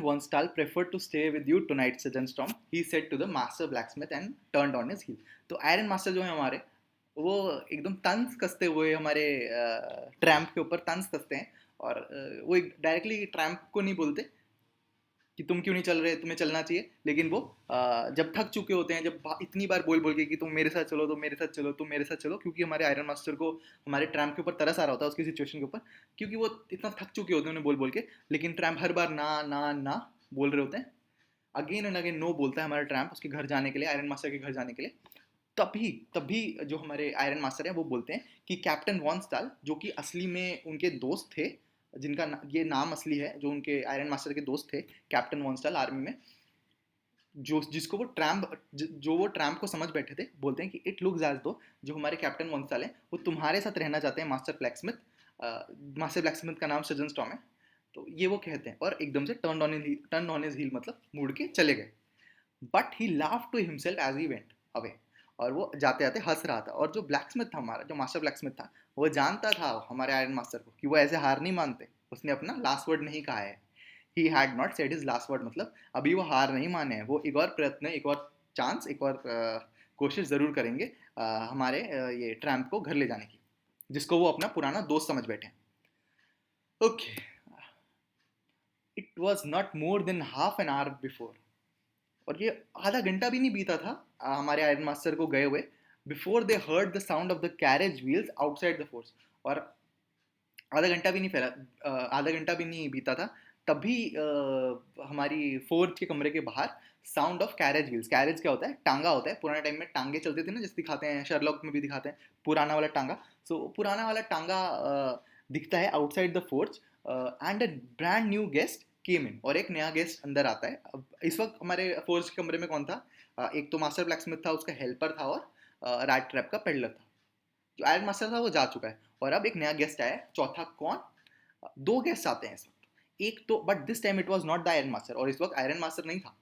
Wonstal preferred to stay with you tonight, Sir Storm. He said to the master blacksmith and turned on his heel. तो iron master जो है हमारे, वो एकदम तंज कसते हुए हमारे ट्रैम्प के ऊपर तंज कसते हैं, और वो डायरेक्टली ट्रैम्प को नहीं बोलते कि तुम क्यों नहीं चल रहे, तुम्हें चलना चाहिए, लेकिन वो जब थक चुके होते हैं, जब इतनी बार बोल बोल के कि तुम मेरे साथ चलो, तुम मेरे साथ चलो, तुम मेरे साथ चलो, क्योंकि हमारे आयरन मास्टर को हमारे ट्रैम्प के ऊपर तरस आ रहा होता है उसकी सिचुएशन के ऊपर, क्योंकि वो इतना थक चुके होते हैं उन्हें बोल बोल के, लेकिन ट्रैम्प हर बार ना ना ना बोल रहे होते हैं। अगेन एंड अगेन नो बोलता है हमारा ट्रैम्प उसके घर जाने के लिए, आयरन मास्टर के घर जाने के लिए। तभी तभी जो हमारे आयरन मास्टर हैं वो बोलते हैं कि कैप्टन वॉन्सटाल, जो कि असली में उनके दोस्त थे, जिनका ये नाम असली है, जो उनके आयरन मास्टर के दोस्त थे कैप्टन वॉन्सटाल आर्मी में, जो जिसको वो ट्रैम्प जो वो ट्रैम्प को समझ बैठे थे, बोलते हैं कि इट लुक्स एज दो जो हमारे कैप्टन वॉन्सटाल हैं वो तुम्हारे साथ रहना चाहते हैं मास्टर ब्लैकस्मिथ। मास्टर ब्लैकस्मिथ का नाम सजन स्टॉर्म है। तो ये वो कहते हैं, और एकदम से टर्न ऑन हिज हील मतलब मुड़ के चले गए। But he laugh to himself as he went away, और वो जाते जाते हंस रहा था। और जो ब्लैकस्मिथ था हमारा, जो मास्टर ब्लैकस्मिथ था, वो जानता था हमारे आयरन मास्टर को कि वो ऐसे हार नहीं मानते, उसने अपना लास्ट वर्ड नहीं कहा है। ही had not said his last word, मतलब अभी वो हार नहीं माने हैं, वो एक और प्रयत्न, एक और चांस, एक और कोशिश ज़रूर करेंगे हमारे ये ट्रैम्प को घर ले जाने की, जिसको वो अपना पुराना दोस्त समझ बैठे हैं। Okay, it was not more than half an hour before, और ये आधा घंटा भी नहीं बीता था हमारे आयरन मास्टर को गए हुए, before they heard the sound of the carriage wheels outside the force. और आधा घंटा भी नहीं आधा घंटा भी नहीं बीता था, तभी हमारी फोर्थ के कमरे के बाहर sound of carriage wheels. Carriage क्या होता है? टांगा होता है। पुराने टाइम में टांगे चलते थे ना, जैसे दिखाते हैं शर्लॉक में भी दिखाते हैं पुराना वाला टांगा। सो पुराना वाला टांगा दिखता है outside the forge, and a brand new guest came in, और एक नया गेस्ट अंदर आता है। अब इस वक्त हमारे फोर्स के कमरे में कौन था? एक तो मास्टर ब्लैकस्मिथ था, उसका हेल्पर था, और रैट ट्रैप का पेडलर था। जो आयरन मास्टर था वो जा चुका है, और अब एक नया गेस्ट आया है। चौथा कौन? दो गेस्ट आते हैं इस वक्त। एक तो, but this time it was not the iron master, और इस वक्त आयरन मास्टर नहीं था।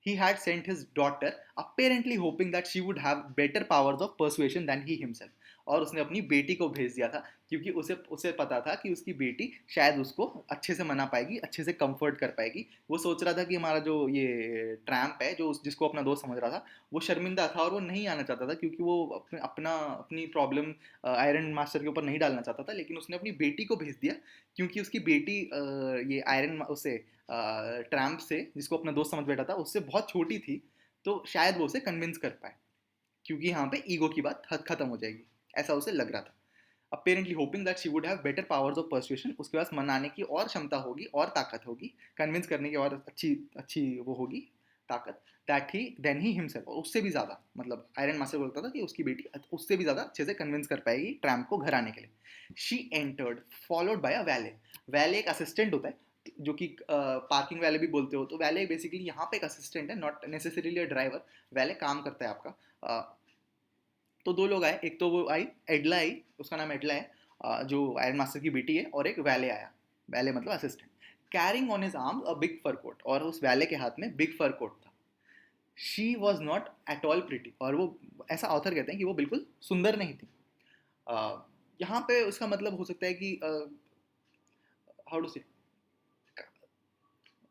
He had sent his daughter, apparently hoping that she would have better powers of persuasion than he himself. और उसने अपनी बेटी को भेज दिया था, क्योंकि उसे उसे पता था कि उसकी बेटी शायद उसको अच्छे से मना पाएगी, अच्छे से कंफर्ट कर पाएगी। वो सोच रहा था कि हमारा जो ये ट्रैम्प है, जो जिसको अपना दोस्त समझ रहा था, वो शर्मिंदा था और वो नहीं आना चाहता था, क्योंकि वो अपनी प्रॉब्लम आयरन मास्टर के ऊपर नहीं डालना चाहता था। लेकिन उसने अपनी बेटी को भेज दिया, क्योंकि उसकी बेटी ये आयरन उसे ट्रैम्प से, जिसको अपना दोस्त समझ बैठा था, उससे बहुत छोटी थी, तो शायद वो उसे कन्विंस कर पाए, क्योंकि यहाँ पे ईगो की बात खत्म हो जाएगी, ऐसा उसे लग रहा था। Apparently hoping that she would have better powers of persuasion, उसके पास मनाने की और क्षमता होगी और ताकत होगी, कन्विंस करने की और अच्छी अच्छी वो होगी ताकत, that he then he himself, और उससे भी ज़्यादा, मतलब आयरन मास्टर बोलता था कि उसकी बेटी उससे भी ज़्यादा अच्छे से कन्विंस कर पाएगी ट्रैम्प को घर आने के लिए। शी एंटर्ड फॉलोड बाय अ वैले। वैले एक असिस्टेंट होता है, जो कि पार्किंग वैले भी बोलते हो। तो वैले बेसिकली यहाँ पे एक असिस्टेंट है, नॉट नेसेसरीली अ ड्राइवर। वैले काम करता है आपका। तो दो लोग आए, एक तो वो आई एडला आई, उसका नाम एडला है, जो आयरन मास्टर की बेटी है, और एक वैले आया, वैले मतलब assistant, carrying on his arm a big fur coat, और उस वैले के हाथ में बिग फर कोट था। She was not at all pretty, और वो, ऐसा ऑथर कहते हैं कि वो बिल्कुल सुंदर नहीं थी। यहाँ पे उसका मतलब हो सकता है कि हाउ टू से,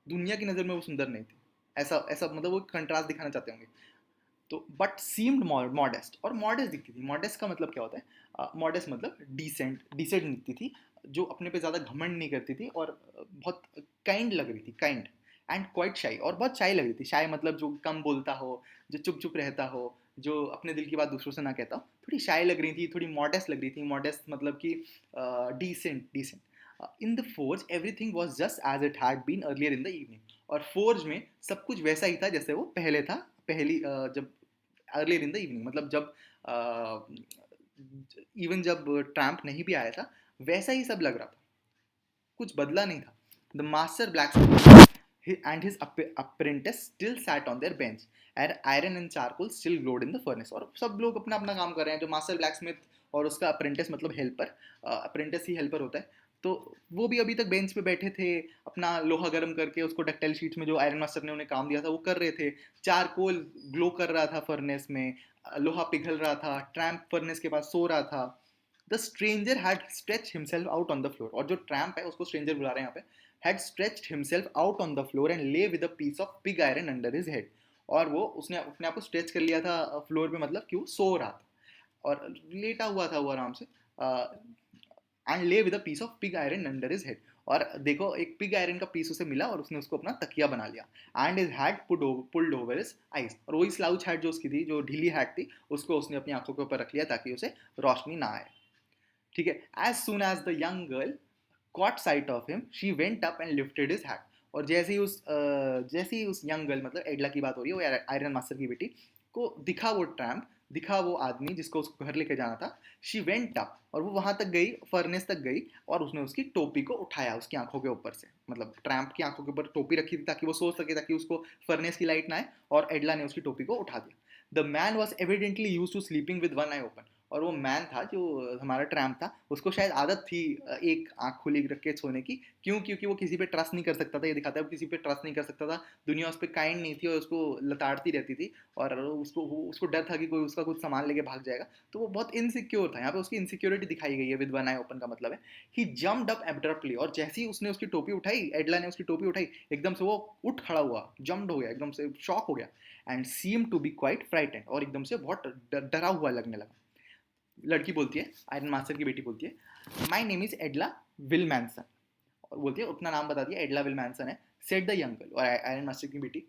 दुनिया की नज़र में वो सुंदर नहीं थी, ऐसा ऐसा मतलब वो कंट्रास्ट दिखाना चाहते होंगे। तो बट सीम्ड मॉडेस्ट, और मॉडेस्ट दिखती थी। मॉडेस्ट का मतलब क्या होता है? मॉडेस्ट मतलब डिसेंट, डिसेंट दिखती थी, जो अपने पे ज़्यादा घमंड नहीं करती थी, और बहुत काइंड लग रही थी, काइंड एंड क्वाइट शाई, और बहुत शाई लग रही थी। शाई मतलब जो कम बोलता हो, जो चुप चुप रहता हो, जो अपने दिल की बात दूसरों से ना कहता हो, थोड़ी शाई लग रही थी, थोड़ी मॉडेस्ट लग रही थी। मॉडेस्ट मतलब कि decent, decent. In the forge everything was just as it had been earlier in the evening, और फोर्ज में सब कुछ वैसा ही था जैसे वो पहले था, पहली जब अर्लियर इन द इवनिंग, मतलब जब इवन जब ट्रैम्प नहीं भी आया था, वैसा ही सब लग रहा था, कुछ बदला नहीं था। The master black and his apprentice still sat on their bench, and iron and charcoal still glowed in the furnace, और सब लोग अपना अपना काम कर रहे हैं। जो मास्टर ब्लैकस्मिथ और उसका अप्रेंटिस मतलब हेल्पर, अप्रेंटिस ही हेल्पर होता है, तो वो भी अभी तक बेंच पे बैठे थे, अपना लोहा गर्म करके उसको डक्टाइल शीट में जो आयरन मास्टर ने उन्हें काम दिया था वो कर रहे थे। चारकोल ग्लो कर रहा था फर्नेस में, लोहा पिघल रहा था, ट्रैम्प फर्नेस के पास सो रहा था। The stranger had stretch himself out on the floor, और जो ट्रैम्प है, उसको स्ट्रेंजर बुला रहे हैं यहाँ पे, had stretched himself out on the floor and lay with a piece of pig iron under his head. और वो उसने अपने आप को स्ट्रेच कर लिया था फ्लोर पे, मतलब कि वो सो रहा था और लेटा हुआ था वो आराम से, and lay with a piece of pig iron under his head. और देखो एक पिग आयरन का पीस उसे मिला और उसने उसको अपना तकिया बना लिया। And his had pulled over his eyes, और वही स्लाउच हैट जो उसकी थी, जो ढीली हैट थी, उसको उसने अपनी आंखों के ऊपर रख लिया ताकि उसे रोशनी ना आए। ठीक है। As soon as the young girl caught sight of him, she went up and lifted his hat. और जैसे ही उस यंग गर्ल, मतलब एडला की बात हो रही है, वो आयरन मास्टर की बेटी को दिखा वो ट्रैम्प, दिखा वो आदमी जिसको उसको घर लेके जाना था, शी वेंट अप, और वो वहां तक गई, फर्नेस तक गई, और उसने उसकी टोपी को उठाया उसकी आंखों के ऊपर से, मतलब ट्रैम्प की आंखों के ऊपर टोपी रखी थी ताकि वो सो सके, ताकि उसको फर्नेस की लाइट ना आए, और एडला ने उसकी टोपी को उठा दिया। The man was evidently used to sleeping with one eye open, और वो मैन था जो हमारा ट्रैम्प था, उसको शायद आदत थी एक आंख खुली रख के सोने की। क्यों? क्योंकि वो किसी पे ट्रस्ट नहीं कर सकता था, ये दिखाता है वो किसी पे ट्रस्ट नहीं कर सकता था, दुनिया उस पर काइंड नहीं थी और उसको लताड़ती रहती थी, और उसको डर था कि कोई उसका कुछ सामान लेके भाग जाएगा, तो वो बहुत इनसिक्योर था। यहाँ पे उसकी इनसिक्योरिटी दिखाई गई है विद वन आई ओपन का मतलब है ही जम्प्ड अप एब्रप्टली, और जैसे ही उसने उसकी टोपी उठाई, एडला ने उसकी टोपी उठाई, एकदम से वो उठ खड़ा हुआ, जम्प्ड हो गया, एकदम से शॉक हो गया, and seem to be quite frightened, और एकदम से बहुत डरा हुआ लगने लगा। लड़की बोलती है, आयरन मास्टर की बेटी बोलती है, माई नेम इज एडला विलमैनसन, और बोलती है, अपना नाम बता दिया, एडला विलमैनसन है। सेड द यंग गर्ल, और आयरन मास्टर की बेटी,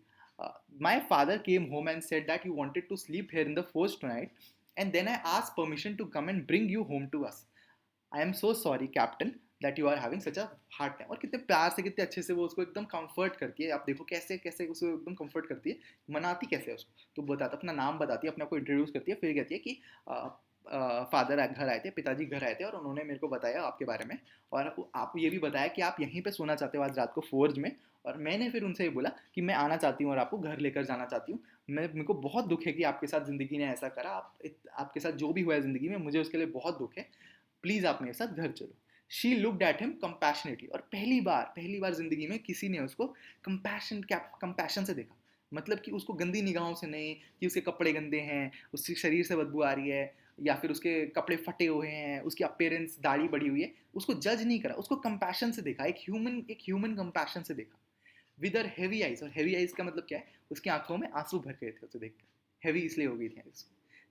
my father came home and said that you wanted to sleep here in the first night, and then I asked permission to come and bring you home to us. I am so sorry captain that you are having such a hard time. और कितने प्यार से, कितने अच्छे से वो उसको एकदम कंफर्ट करती है, आप देखो कैसे कैसे उसको एकदम कंफर्ट करती है, मनाती कैसे है उसको, तो बताता, अपना नाम बताती है, अपने आप को इंट्रोड्यूस करती है, फिर कहती है कि फादर घर आए थे, पिताजी घर आए थे, और उन्होंने मेरे को बताया आपके बारे में, और आप ये भी बताया कि आप यहीं पे सोना चाहते हो आज रात को फोर्ज में, और मैंने फिर उनसे ये बोला कि मैं आना चाहती हूँ और आपको घर लेकर जाना चाहती हूँ। मेरे को बहुत दुख है कि आपके साथ ज़िंदगी ने ऐसा करा, आपके साथ जो भी हुआ है ज़िंदगी में, मुझे उसके लिए बहुत दुख है, प्लीज़ आप मेरे साथ घर चलो। She looked at him compassionately, और पहली बार जिंदगी में किसी ने उसको कंपैशन से देखा, मतलब कि उसको गंदी निगाहों से नहीं, कि उसके कपड़े गंदे हैं, उसके शरीर से बदबू आ रही है, या फिर उसके कपड़े फटे हुए हैं, उसकी अपीयरेंस दाढ़ी बड़ी हुई है, उसको जज नहीं करा, उसको कंपैशन से देखा, एक ह्यूमन कंपैशन से देखा, विद हर हेवी आइज। और हेवी आइज का मतलब क्या है, उसकी आंखों में आंसू भर गए थे उसे देखकर, हेवी इसलिए हो गई थी।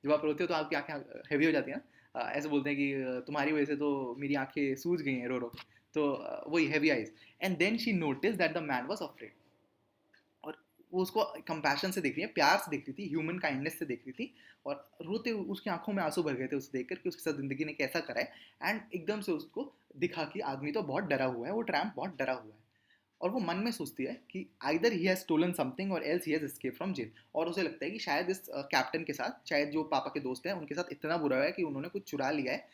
जब आप रोते हो तो आपकी आंखें हेवी हो जाती है ना, ऐसे बोलते हैं कि तुम्हारी वजह से तो मेरी आंखें सूज गई हैं रो रो के, तो वही heavy eyes. And then she notice that the man was afraid, और वो उसको कंपैशन से देख रही है, प्यार से देख रही थी, ह्यूमन काइंडनेस से देख रही थी, और रोते हुए उसकी आंखों में आंसू भर गए थे उसे देखकर कि उसके साथ जिंदगी ने कैसा करा है। एंड एकदम से उसको दिखा कि आदमी तो बहुत डरा हुआ है, वो ट्रैम्प बहुत डरा हुआ है, और वो मन में सोचती है कि either he has stolen something or else he has escape from jail, और उसे लगता है कि शायद इस कैप्टन के साथ, शायद जो पापा के दोस्त हैं उनके साथ इतना बुरा है कि उन्होंने कुछ चुरा लिया है,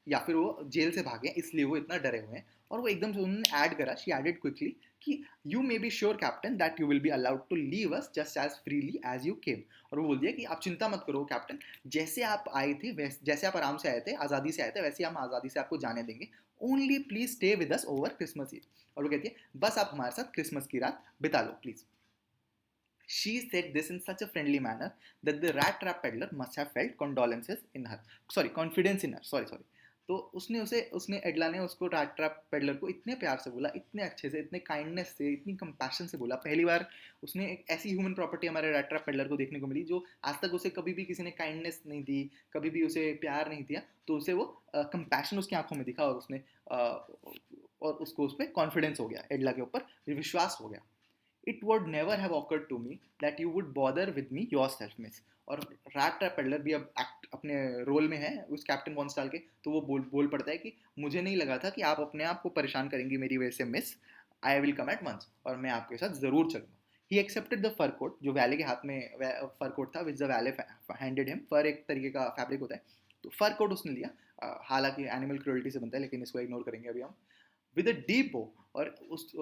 या फिर वो जेल से भागे इसलिए वो इतना डरे हुए हैं। और वो एकदम से उन्होंने ऐड करा, शी एडेड क्विकली कि you may be sure captain that you will be allowed to leave us just as freely as you came. और वो बोल दिया कि आप चिंता मत करो कैप्टन, जैसे आप आए थे जैसे आप आराम से आए थे, आज़ादी से आए थे, वैसे हम आज़ादी से आपको जाने देंगे, only please stay with us over Christmas Eve. और वो कहती है बस आप हमारे साथ क्रिसमस की रात बिता लो please. She said this in such a friendly manner that the rat trap peddler must have felt condolences in her, sorry, confidence in her, sorry. तो उसने एडला ने उसको रैट ट्रैप पेडलर को इतने प्यार से बोला, इतने अच्छे से, इतने काइंडनेस से, इतनी कंपैशन से बोला। पहली बार उसने एक ऐसी ह्यूमन प्रॉपर्टी हमारे रैट ट्रैप पेडलर को देखने को मिली जो आज तक उसे कभी भी किसी ने काइंडनेस नहीं दी, कभी भी उसे प्यार नहीं दिया, तो उसे वो कंपैशन उसकी आंखों में दिखा, और उसने और उसको उस पर कॉन्फिडेंस हो गया, एडला के ऊपर विश्वास हो गया। It would never have occurred to me that you would bother with me yourself, miss. और रैट ट्रैप पेडलर भी अब अपने रोल में है उस कैप्टन वॉन्स्टाल के, तो वो बोल पड़ता है कि मुझे नहीं लगा था कि आप अपने आप को परेशान करेंगी मेरी वजह से miss, I will come at once, और मैं आपके साथ ज़रूर चलूँगा। He accepted the fur coat, जो वैले के हाथ में फर कोट था, which the valet handed him. Fur एक तरीके का फैब्रिक होता है, तो फर कोट उसने लिया, हालांकि एनिमल क्रूअल्टी से बनता है, लेकिन इसको इग्नोर करेंगे अभी हम। विद अ डीप बो, और उस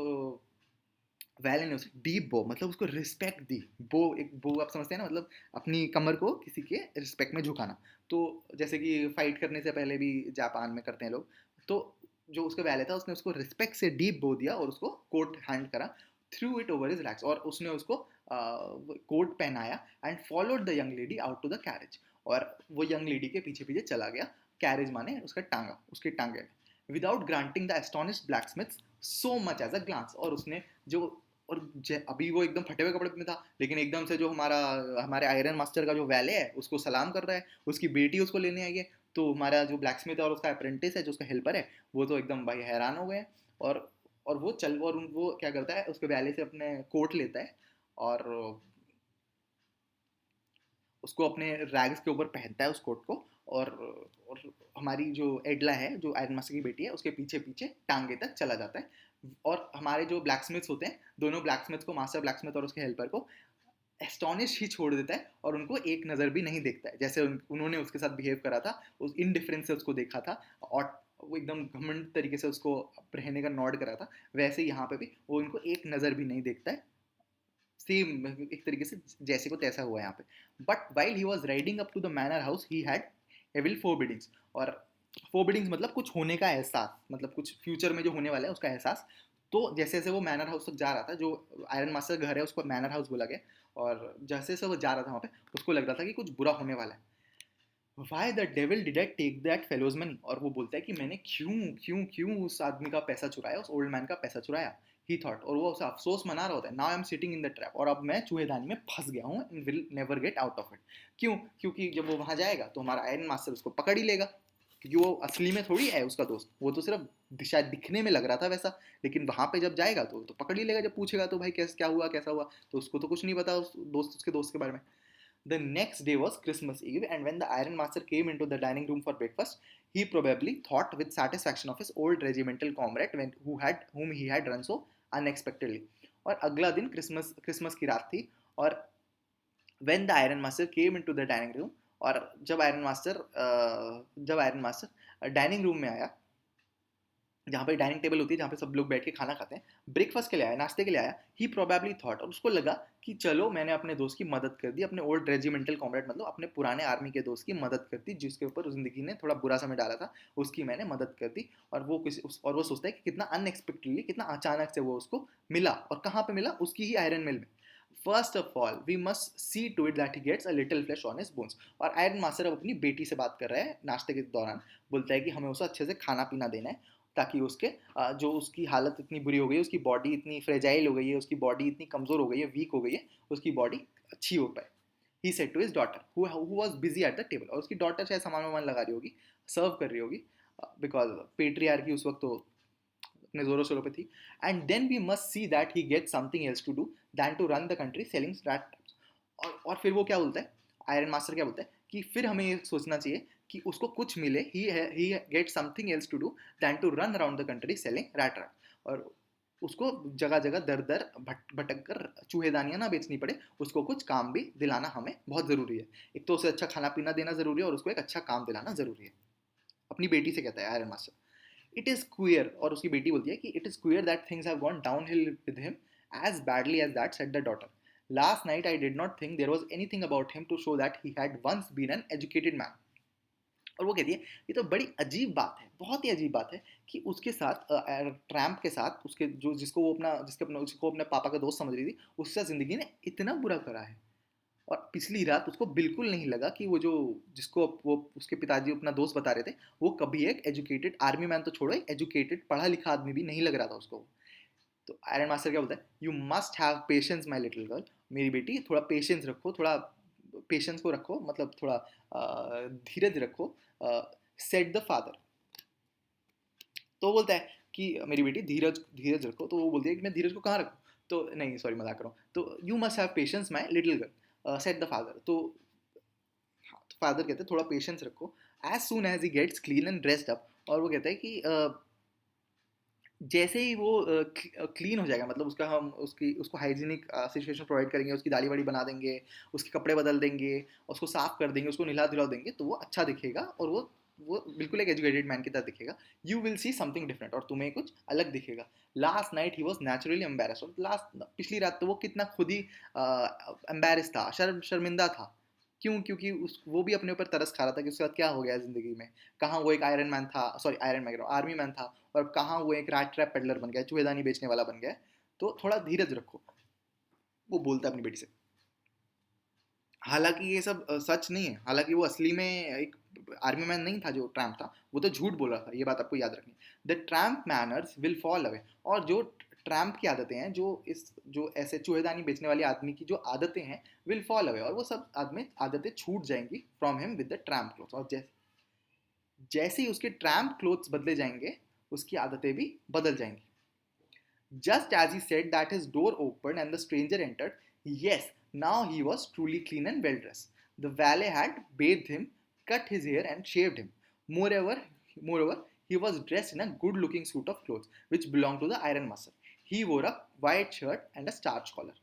वैले ने उसे डीप बो, मतलब उसको रिस्पेक्ट दी। बो, एक बो आप समझते हैं ना, मतलब अपनी कमर को किसी के रिस्पेक्ट में झुकाना, तो जैसे कि फाइट करने से पहले भी जापान में करते हैं लोग, तो जो उसका वैले था उसने उसको रिस्पेक्ट से डीप बो दिया और उसको कोट हैंड करा, threw it over his rags, और उसने उसको कोट पहनाया, and followed the young lady out to the carriage, और वो यंग लेडी के पीछे पीछे चला गया, कैरेज माने उसका टांगा, उसके टांगे में। Without granting the astonished blacksmith so much as a glance. और उसने जो, और अभी वो एकदम फटे हुए कपड़े में था, लेकिन एकदम से जो हमारे आयरन मास्टर का जो वैले है उसको सलाम कर रहा है, उसकी बेटी उसको लेने आई है। तो हमारा जो ब्लैकस्मिथ है और उसका अप्रेंटिस है जो उसका हेल्पर है, वो तो एकदम भाई हैरान हो गए। और वो क्या करता है, उसके वैले से अपने कोट लेता है और उसको अपने रैग्स के ऊपर पहनता है उस कोट को। और, और हमारी जो एडला है जो आयरन मास्टर की बेटी है उसके पीछे पीछे टांगे तक चला जाता है। और हमारे जो ब्लैकस्मिथ्स होते हैं, दोनों ब्लैकस्मिथ को, मास्टर ब्लैकस्मिथ और उसके हेल्पर को, एस्टोनिश ही छोड़ देता है और उनको एक नज़र भी नहीं देखता है। जैसे उन्होंने उसके साथ बिहेव करा था, उस इनडिफरेंस से उसको देखा था और वो एकदम घमंड तरीके से उसको रहने का नॉड करा था, वैसे यहाँ पे भी वो उनको एक नज़र भी नहीं देखता है। सेम एक तरीके से जैसे को तैसा हुआ यहाँ पे। But while he was riding up to the manor house he had evil forebodings. और फोरबिडिंग्स मतलब कुछ होने का एहसास, मतलब कुछ फ्यूचर में जो होने वाला है उसका एहसास। तो जैसे जैसे वो मैनर हाउस तक जा रहा था, जो आयरन मास्टर घर है उसको मैनर हाउस बोला गया, और जैसे जैसे वो जा रहा था वहाँ पे उसको लग रहा था कि कुछ बुरा होने वाला है। Why the devil did I take that fellow's money. और वो बोलता है कि मैंने क्यों क्यों क्यों उस आदमी का पैसा चुराया, उस ओल्ड मैन का पैसा चुराया। ही थॉट, और वो उसे अफसोस मना रहा होता है, now I am sitting in the trap, और अब मैं चूहेदानी में फंस गया हूँ and will never get out of it. क्यों? क्योंकि जब वो वहाँ जाएगा तो हमारा आयरन मास्टर उसको पकड़ ही लेगा, क्योंकि वो असली में थोड़ी है उसका दोस्त, वो तो सिर्फ शायद दिखने में लग रहा था वैसा, लेकिन वहाँ पे जब जाएगा तो पकड़ ही लेगा। जब पूछेगा तो भाई कैसे, क्या हुआ, कैसा हुआ, तो उसको तो कुछ नहीं पता उस दोस्त, उसके दोस्त के बारे में। The next day was Christmas Eve, and when the Iron Master came into the dining room for breakfast, he probably thought with satisfaction of his old regimental comrade whom he had run so unexpectedly. और अगला दिन Christmas की रात थी, और when the Iron Master came into the dining room, और जब iron master dining room में आया, जहाँ पे डाइनिंग टेबल होती है जहाँ पे सब लोग बैठ के खाना खाते हैं, ब्रेकफास्ट के लिए आया, नाश्ते के लिए आया, ही प्रोबेबली थॉट, और उसको लगा कि चलो मैंने अपने दोस्त की मदद कर दी, अपने ओल्ड रेजिमेंटल कॉमरेड मतलब अपने पुराने आर्मी के दोस्त की मदद कर दी, जिसके ऊपर जिंदगी ने थोड़ा बुरा समय डाला था, उसकी मैंने मदद कर दी। और वो सोचता है कि कितना अनएक्सपेक्टेडली, कितना अचानक से वो उसको मिला, और कहाँ पे मिला, उसकी ही आयरन मिल में। First of all we must see to it that he gets a little flesh on his bones. और आयरन मास्टर अब अपनी बेटी से बात कर रहा है नाश्ते के दौरान, बोलता है कि हमें उसे अच्छे से खाना पीना देना है, ताकि जो उसकी हालत इतनी बुरी हो गई है, उसकी बॉडी इतनी फ्रेजाइल हो गई है, उसकी बॉडी इतनी कमज़ोर हो गई है, वीक हो गई है, उसकी बॉडी अच्छी हो पाए। He said to his daughter who was busy at the table. और उसकी डॉटर शायद सामान वामान लगा रही होगी, सर्व कर रही होगी, बिकॉज पेट्रियार्की उस वक्त तो अपने जोरों शोरों पे थी। And then we must see that he get something else to do than to run the country selling that. और फिर वो क्या बोलता है, आयरन मास्टर क्या बोलता है कि फिर हमें ये सोचना चाहिए कि उसको कुछ मिले, he get something else to do than to run around the country selling rat rat. और उसको जगह जगह दर दर भटक कर चूहेदानियाँ ना बेचनी पड़े, उसको कुछ काम भी दिलाना हमें बहुत ज़रूरी है। एक तो उसे अच्छा खाना पीना देना ज़रूरी है, और उसको एक अच्छा काम दिलाना ज़रूरी है। अपनी बेटी से कहता है iron master. It is queer, और उसकी बेटी बोलती है कि it is queer that things have gone down hill with him as badly as that, said the daughter. Last night I did not think there was anything about him to show that he had once been an educated man. और वो कहती है ये तो बड़ी अजीब बात है, बहुत ही अजीब बात है कि उसके साथ ट्रैम्प के साथ उसके जो जिसको अपने पापा का दोस्त समझ रही थी, उसके साथ जिंदगी ने इतना बुरा करा है। और पिछली रात उसको बिल्कुल नहीं लगा कि वो जो जिसको वो उसके पिताजी अपना दोस्त बता रहे थे, वो कभी एक एजुकेटेड आर्मी मैन तो छोड़ो, एक एजुकेटेड पढ़ा लिखा आदमी भी नहीं लग रहा था उसको। तो आयरन मास्टर क्या बोलता है, you must have patience my little girl, मेरी बेटी थोड़ा पेशेंस रखो, थोड़ा पेशेंस को रखो, मतलब थोड़ा धीरज रखो, सेट द फादर। तो बोलता है कि मेरी बेटी धीरज धीरज रखो, तो वो बोलती है कि मैं धीरज को कहाँ रखूँ, तो नहीं सॉरी मजाक कर रहा हूँ, तो you must have patience my little girl said the father. तो फादर कहते हैं थोड़ा पेशेंस रखो, as soon as he gets clean and dressed up. और वो कहता है कि जैसे ही वो क्लीन हो जाएगा, मतलब उसको हाइजीनिक सिचुएशन प्रोवाइड करेंगे, उसकी दाढ़ी वाड़ी बना देंगे, उसके कपड़े बदल देंगे, उसको साफ कर देंगे, उसको नहला धुला देंगे, तो वो अच्छा दिखेगा, और वो बिल्कुल एक एजुकेटेड मैन की तरह दिखेगा। You will see something different, और तुम्हें कुछ अलग दिखेगा। Last night he was naturally embarrass, और पिछली रात तो वो कितना खुद ही एम्बेरस था, शर्मिंदा था। क्यों? क्योंकि वो भी अपने ऊपर तरस खा रहा था कि उसके साथ क्या हो गया ज़िंदगी में। कहाँ वो एक आयरन मैन था, sorry iron man army man था, और कहाँ वो एक रैट ट्रैप पेडलर बन गया, चूहेदानी बेचने वाला बन गया। तो थोड़ा धीरज रखो, वो बोलता है अपनी बेटी से। हालांकि ये सब सच नहीं है, हालांकि वो असली में एक आर्मी मैन नहीं था जो ट्रैम्प था, वो तो झूठ बोल रहा था, ये बात आपको याद रखनी। The tramp manners will fall away, और जो ट्रैम्प की आदतें हैं, जो ऐसे चूहेदानी बेचने वाले आदमी की जो आदतें हैं, विल फॉल अवे, और वो सब आदतें छूट जाएंगी from him with the tramp clothes. और जैसे ही उसके ट्रैम्प क्लोथ्स बदले जाएंगे, उसकी आदतें भी बदल जाएंगी। Just as he said that his door opened and the stranger entered, yes, now he was truly clean and well dressed. The valet had bathed him, cut his hair, and shaved him. Moreover, he was dressed in a good looking suit of clothes which belonged to the iron master. He wore a white shirt and a starched collar.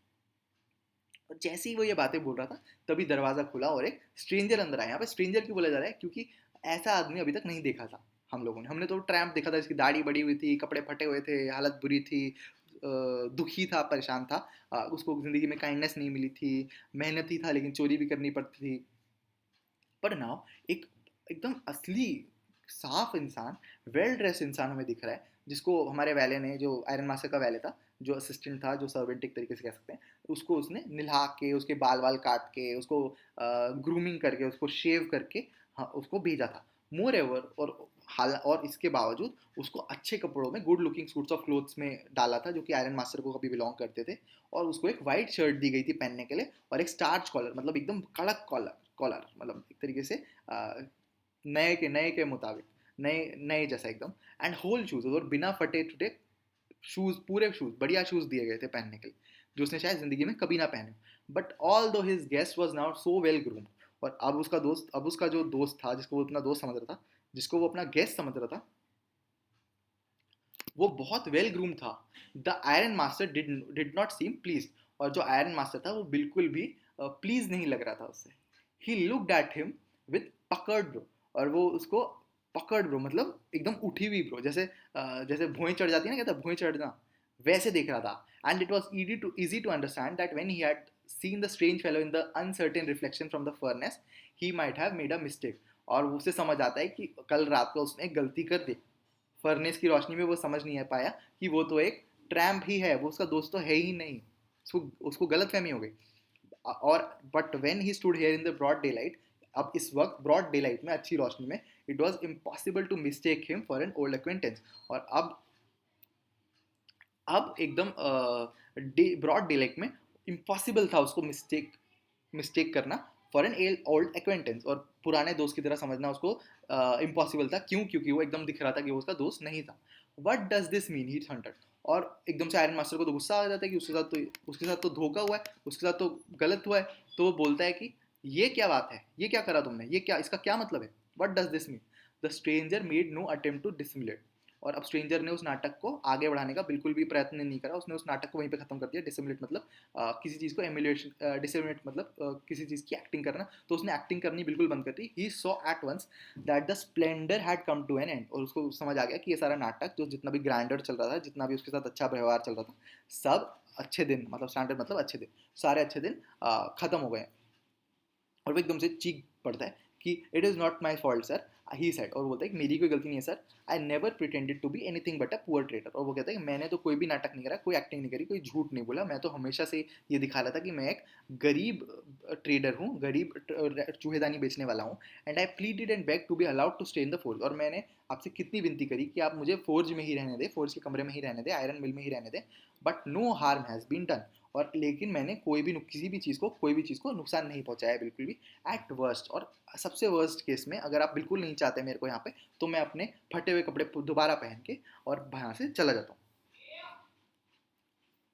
और जैसे ही वो ये बातें बोल रहा था, तभी दरवाजा खुला और एक स्ट्रेंजर अंदर आया। यहाँ पे स्ट्रेंजर क्यों बोला जा रहा है? क्योंकि ऐसा आदमी अभी तक नहीं देखा था हम लोगों ने। हमने तो ट्रैम्प देखा था, जिसकी दाढ़ी बड़ी हुई थी, कपड़े फटे हुए थे, हालत बुरी थी, दुखी था, परेशान था, उसको ज़िंदगी में काइंडनेस नहीं मिली थी, मेहनती था लेकिन चोरी भी करनी पड़ती थी। पर नाउ एक एकदम असली साफ इंसान, वेल ड्रेस इंसान हमें दिख रहा है, जिसको हमारे वैले ने, जो आयरन मास्टर का वैले था, जो असिस्टेंट था, जो सर्वेंट एक तरीके से कह सकते हैं, उसको उसने निला के, उसके बाल वाल काट के, उसको ग्रूमिंग करके, उसको शेव करके, हाँ, उसको भेजा था। मोर एवर, और इसके बावजूद उसको अच्छे कपड़ों में, good looking suits of clothes में डाला था, जो कि आयरन मास्टर को कभी बिलोंग करते थे। और उसको एक वाइट शर्ट दी गई थी पहनने के लिए, और एक स्टार्च कॉलर, मतलब एकदम कड़क कॉलर, मतलब एक तरीके से नए के मुताबिक, नए नए जैसा एकदम। एंड होल शूज, और बिना फटे टूटे शूज, पूरे शूज, बढ़िया शूज दिए गए थे पहनने के लिए, जो उसने शायद जिंदगी में कभी ना पहने। बट ऑल दो his guest was now so well groomed, और अब उसका जो दोस्त था, जिसको वो अपना दोस्त समझ रहा था, जिसको वो अपना गेस्ट समझ रहा था, वो बहुत वेल ग्रूम था। The iron master did not seem please, और जो आयरन मास्टर था वो बिल्कुल भी प्लीज नहीं लग रहा था उससे। He looked at him with पकड़ ब्रो, और वो उसको पकड़ ब्रो मतलब एकदम उठी हुई ब्रो, जैसे भुएं चढ़ जाती है ना, कहता भुएं चढ़ना, वैसे देख रहा था। And it was easy to understand that when he had seen the strange fellow in the uncertain reflection from the furnace, he might have made a mistake। और उसे समझ आता है कि कल रात को उसने एक गलती कर दी। फर्नेस की रोशनी में वो समझ नहीं पाया कि वो तो एक ट्रैम्प ही है, वो उसका दोस्त तो है ही नहीं। उसको गलत फहमी हो गई। और but when he stood here in the broad daylight, अब इस वक्त ब्रॉड डे लाइट में, अच्छी रोशनी में, it was impossible to mistake him for an old acquaintance. और अब एकदम ब्रॉड डे लाइट में इम्पॉसिबल था उसको मिस्टेक करना फॉर एन ओल्ड एक्वेंटेंस, और पुराने दोस्त की तरह समझना उसको इम्पॉसिबल था। क्यों? क्योंकि वो एकदम दिख रहा था कि वो उसका दोस्त नहीं था। What does this mean? He thundered. और एकदम से आयरन मास्टर को तो गुस्सा आ जाता है कि उसके साथ तो धोखा हुआ है, उसके साथ तो गलत हुआ है। तो वो बोलता है कि ये क्या बात है, ये क्या करा तुमने, ये क्या, इसका क्या मतलब है? What does this mean? The stranger made no attempt to dissimulate. और अब स्ट्रेंजर ने उस नाटक को आगे बढ़ाने का बिल्कुल भी प्रयत्न नहीं करा, उसने उस नाटक को वहीं पे खत्म कर दिया। डिसिमुलेट मतलब किसी चीज़ को एमुलेशन, डिसिमुलेट मतलब किसी चीज़ की एक्टिंग करना, तो उसने एक्टिंग करनी बिल्कुल बंद कर दी। He saw at once that the splendour had come to an end, और उसको समझ आ गया कि ये सारा नाटक, जो जितना भी ग्रैंडर चल रहा था, जितना भी उसके साथ अच्छा व्यवहार चल रहा था, सब अच्छे दिन, मतलब स्टैंडर्ड मतलब अच्छे दिन, सारे अच्छे दिन खत्म हो गए। और वो एकदम से चीख पड़ता है कि it is not my fault sir, he said. और बोलता है कि मेरी कोई गलती नहीं है sir, I never pretended to be anything but a poor trader. और वो कहता है कि मैंने तो कोई भी नाटक नहीं करा, कोई एक्टिंग नहीं करी, कोई झूठ नहीं बोला, मैं तो हमेशा से ये दिखा रहा था कि मैं एक गरीब ट्रेडर हूँ, गरीब चूहेदानी बेचने वाला हूँ। And I pleaded and beg to be allowed to stay in the forge, और मैंने आपसे कितनी विनती करी कि आप मुझे फोर्ज में ही रहने दें, फोर्ज के कमरे में ही रहने दें, आयरन मिल में ही रहने दें, but no harm has been done. और लेकिन मैंने किसी भी चीज़ को, कोई भी चीज़ को नुकसान नहीं पहुंचाया बिल्कुल भी। एट वर्स्ट, और सबसे वर्स्ट केस में, अगर आप बिल्कुल नहीं चाहते मेरे को यहाँ पे, तो मैं अपने फटे हुए कपड़े दोबारा पहन के और यहाँ से चला जाता हूँ।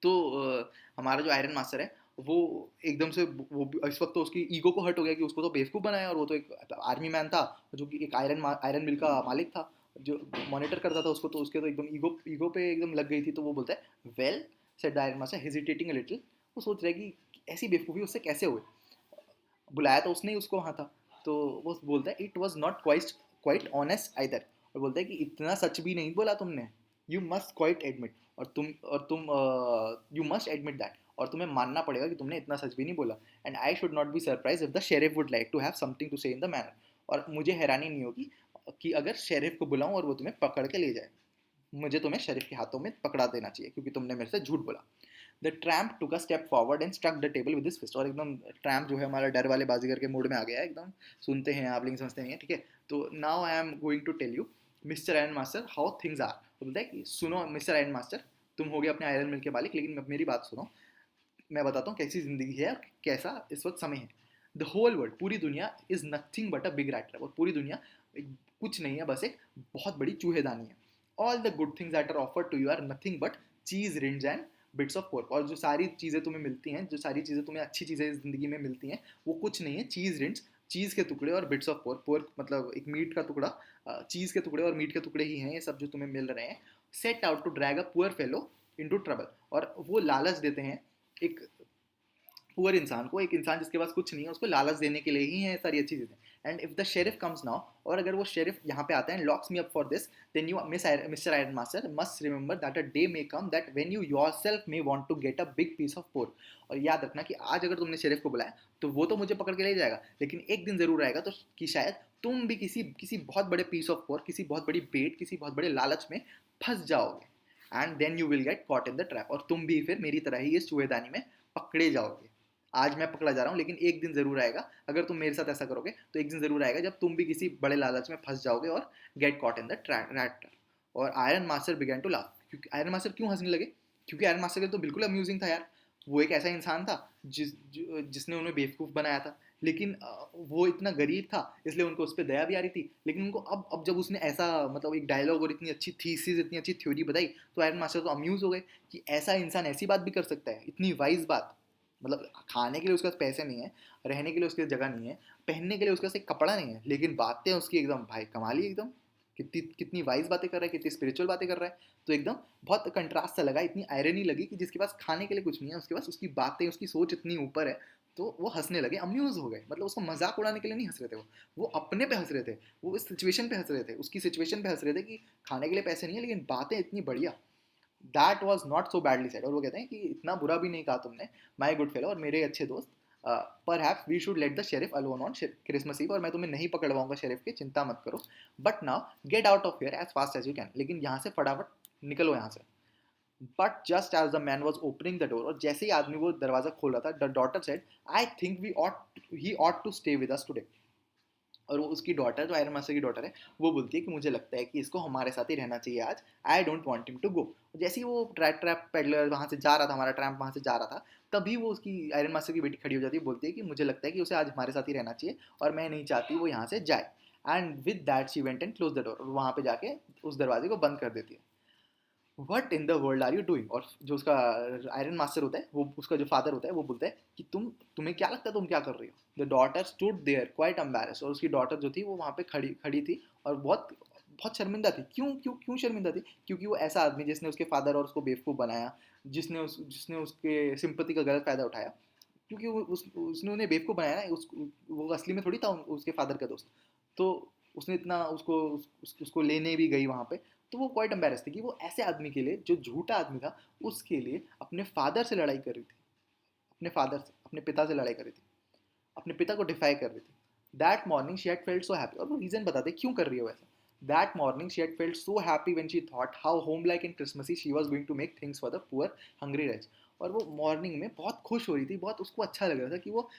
तो हमारा जो आयरन मास्टर है, वो एकदम से, वो इस वक्त तो उसकी ईगो को हर्ट हो गया कि उसको तो बेवकूफ़ बनाया, और वो तो एक आर्मी मैन था, जो कि एक आयरन मिल का मालिक था, जो मॉनिटर करता था उसको। तो उसके तो एकदम ईगो ईगो पे एकदम लग गई थी। तो वो बोलता है, well said the iron master hesitating a little. वो सोच रहा है कि ऐसी बेवकूफ़ी उससे कैसे हुई, बुलाया तो उसने ही उसको वहाँ था। तो वो बोलता है, it was not quite honest either. और बोलता है कि इतना सच भी नहीं बोला तुमने, यू मस्ट क्वाइट एडमिट, और तुम यू मस्ट एडमिट दैट, और तुम्हें मानना पड़ेगा कि तुमने इतना सच भी नहीं बोला। And I should not be surprise if the sheriff would like to have something to say in the manner. और मुझे हैरानी नहीं होगी कि अगर शेरिफ को बुलाऊं और वो तुम्हें पकड़ के ले जाए। मुझे तुम्हें शेरिफ के हाथों में पकड़ा देना चाहिए, क्योंकि तुमने मेरे से झूठ बोला। The tramp took a step forward and struck the table with his fist. और एकदम ट्रैम्प जो है हमारा डर वाले बाजीगर के मूड में आ गया है एकदम, सुनते हैं आप लेकिन समझते नहीं है, ठीक है। तो now I am going to tell you mister iron master how things are. तो बोलता है कि सुनो मिस्टर आयरन मास्टर, तुम हो गए अपने आयरन मिल के मालिक, लेकिन मेरी बात सुनो, मैं बताता हूँ कैसी ज़िंदगी है, कैसा इस वक्त समय है। द होल वर्ल्ड, पूरी दुनिया is nothing but a big rat trap. और पूरी दुनिया कुछ नहीं है, बस एक बहुत बड़ी चूहेदानी है। All the good things that are offered to you are nothing but cheese, rinds and bits of pork. और जो सारी चीज़ें तुम्हें मिलती हैं, जो सारी चीज़ें तुम्हें अच्छी चीज़ें ज़िंदगी में मिलती हैं, वो कुछ नहीं है, चीज़, रिंज, चीज़ के टुकड़े, और बिट्स ऑफ पोर्क, पोर्क मतलब एक मीट का टुकड़ा, चीज़ के टुकड़े और मीट के टुकड़े ही हैं ये सब जो तुम्हें मिल रहे हैं। Set out to drag a poor fellow into trouble. और वो लालच देते हैं एक पुअर इंसान को, एक इंसान जिसके पास कुछ नहीं है, उसको लालच देने के लिए ही है सारी अच्छी चीज़ें। And if the sheriff comes now, और अगर वो शेरिफ यहाँ पे आता है and locks me up for this, then you mister iron master must remember that a day may come that when you yourself may want to get a big piece of pork. और याद रखना कि आज अगर तुमने sheriff को बुलाया तो वो तो मुझे पकड़ के ले जाएगा, लेकिन एक दिन जरूर आएगा तो कि शायद तुम भी किसी किसी बहुत बड़े पीस ऑफ पोर्क, किसी बहुत बड़ी बेट, किसी बहुत बड़े लालच में फंस जाओगे। And then you will get caught in the trap, और तुम भी फिर मेरी तरह ही इस चूहेदानी में पकड़े जाओगे। आज मैं पकड़ा जा रहा हूँ, लेकिन एक दिन जरूर आएगा, अगर तुम मेरे साथ ऐसा करोगे तो एक दिन जरूर आएगा जब तुम भी किसी बड़े लालच में फंस जाओगे और get caught in the rat. और iron master began to laugh. क्योंकि आयरन मास्टर क्यों हंसने लगे? क्योंकि आयरन मास्टर के तो बिल्कुल अम्यूजिंग था यार। वो एक ऐसा इंसान था जिसने उन्हें बेवकूफ़ बनाया था, लेकिन वो इतना गरीब था इसलिए उनको उस पर दया भी आ रही थी। लेकिन उनको अब जब उसने ऐसा मतलब एक डायलॉग और इतनी अच्छी थीसिस, इतनी अच्छी थ्योरी बताई, तो आयरन मास्टर तो अम्यूज हो गए कि ऐसा इंसान ऐसी बात भी कर सकता है, इतनी वाइज बात। मतलब खाने के लिए उसके पास पैसे नहीं है, रहने के लिए उसके जगह नहीं है, पहनने के लिए उसके पास एक कपड़ा नहीं है, लेकिन बातें उसकी एकदम भाई कमाल ही, एकदम कितनी कितनी वाइज बातें कर रहा है, कितनी स्पिरिचुअल बातें कर रहा है। तो एकदम बहुत कंट्रास्ट सा लगा, इतनी आयरनी लगी कि जिसके पास खाने के लिए कुछ नहीं है, उसके पास उसकी बातें, उसकी सोच इतनी ऊपर है। तो वो हंसने लगे, अम्यूज हो गए। मतलब उसको मजाक उड़ाने के लिए नहीं हंस रहे थे, वो अपने पे हंस रहे थे, वो इस सिचुएशन पे हंस रहे थे, उसकी सिचुएशन पे हंस रहे थे कि खाने के लिए पैसे नहीं है लेकिन बातें इतनी बढ़िया। That was not so badly said. और वो कहते हैं कि इतना बुरा भी नहीं कहा तुमने, माई गुड फेलो और मेरे अच्छे दोस्त। Perhaps we should let the sheriff alone on Christmas Eve. और मैं तुम्हें नहीं पकड़वाऊंगा शेरिफ की, चिंता मत करो। But now get out of here as fast as you can. लेकिन यहाँ से फटाफट निकलो यहाँ से। But just as the man was opening the door, और जैसे ही आदमी वो दरवाजा खोल रहा था, the daughter said I think he ought to stay with us today. और वो उसकी डॉटर, जो आयरन मास्टर की डॉटर है, वो बोलती है कि मुझे लगता है कि इसको हमारे साथ ही रहना चाहिए आज, I don't want him to go. जैसे ही वो ट्रैप पेडलर वहाँ से जा रहा था, हमारा ट्रैम्प वहाँ से जा रहा था, तभी वो उसकी आयरन मास्टर की बेटी खड़ी हो जाती है, बोलती है कि मुझे लगता है कि उसे आज हमारे साथ ही रहना चाहिए और मैं नहीं चाहती वो यहाँ से जाए। And with that she went and close the door. और वहाँ पे जाके उस दरवाजे को बंद कर देती है। What in the world are you doing. और जो उसका आयरन मास्टर होता है, वो उसका जो फादर होता है, वो बोलता है कि तुम्हें क्या लगता है तुम क्या कर रही हो। The daughter stood there quite embarrassed. और उसकी डॉटर जो थी वो वहाँ पे खड़ी खड़ी थी और बहुत बहुत शर्मिंदा थी। क्यों क्यों क्यों शर्मिंदा थी? क्योंकि वो ऐसा आदमी जिसने उसके फादर और उसको बेवकूफ़ बनाया, जिसने उसके सिंपत्ति का गलत फ़ायदा उठाया। क्योंकि उसने उन्हें बेवकूफ़ बनाया ना, वो असली में थोड़ी था उसके फादर का दोस्त। तो उसने इतना उसको लेने भी गई वहाँ पे। तो वो क्वाइट एम्बेरस थी कि वो ऐसे आदमी के लिए, जो झूठा आदमी था, उसके लिए अपने फादर से लड़ाई कर रही थी, अपने फादर से, अपने पिता से लड़ाई कर रही थी, अपने पिता को डिफाई कर रही थी। That morning she had felt so happy. और वो रीज़न बताते क्यों कर रही है वैसा। That morning she had felt so happy when she thought how home like and Christmassy she was going to make things for the poor hungry wretch. और वो मॉर्निंग में बहुत खुश हो रही थी, बहुत उसको अच्छा लग रहा था कि वो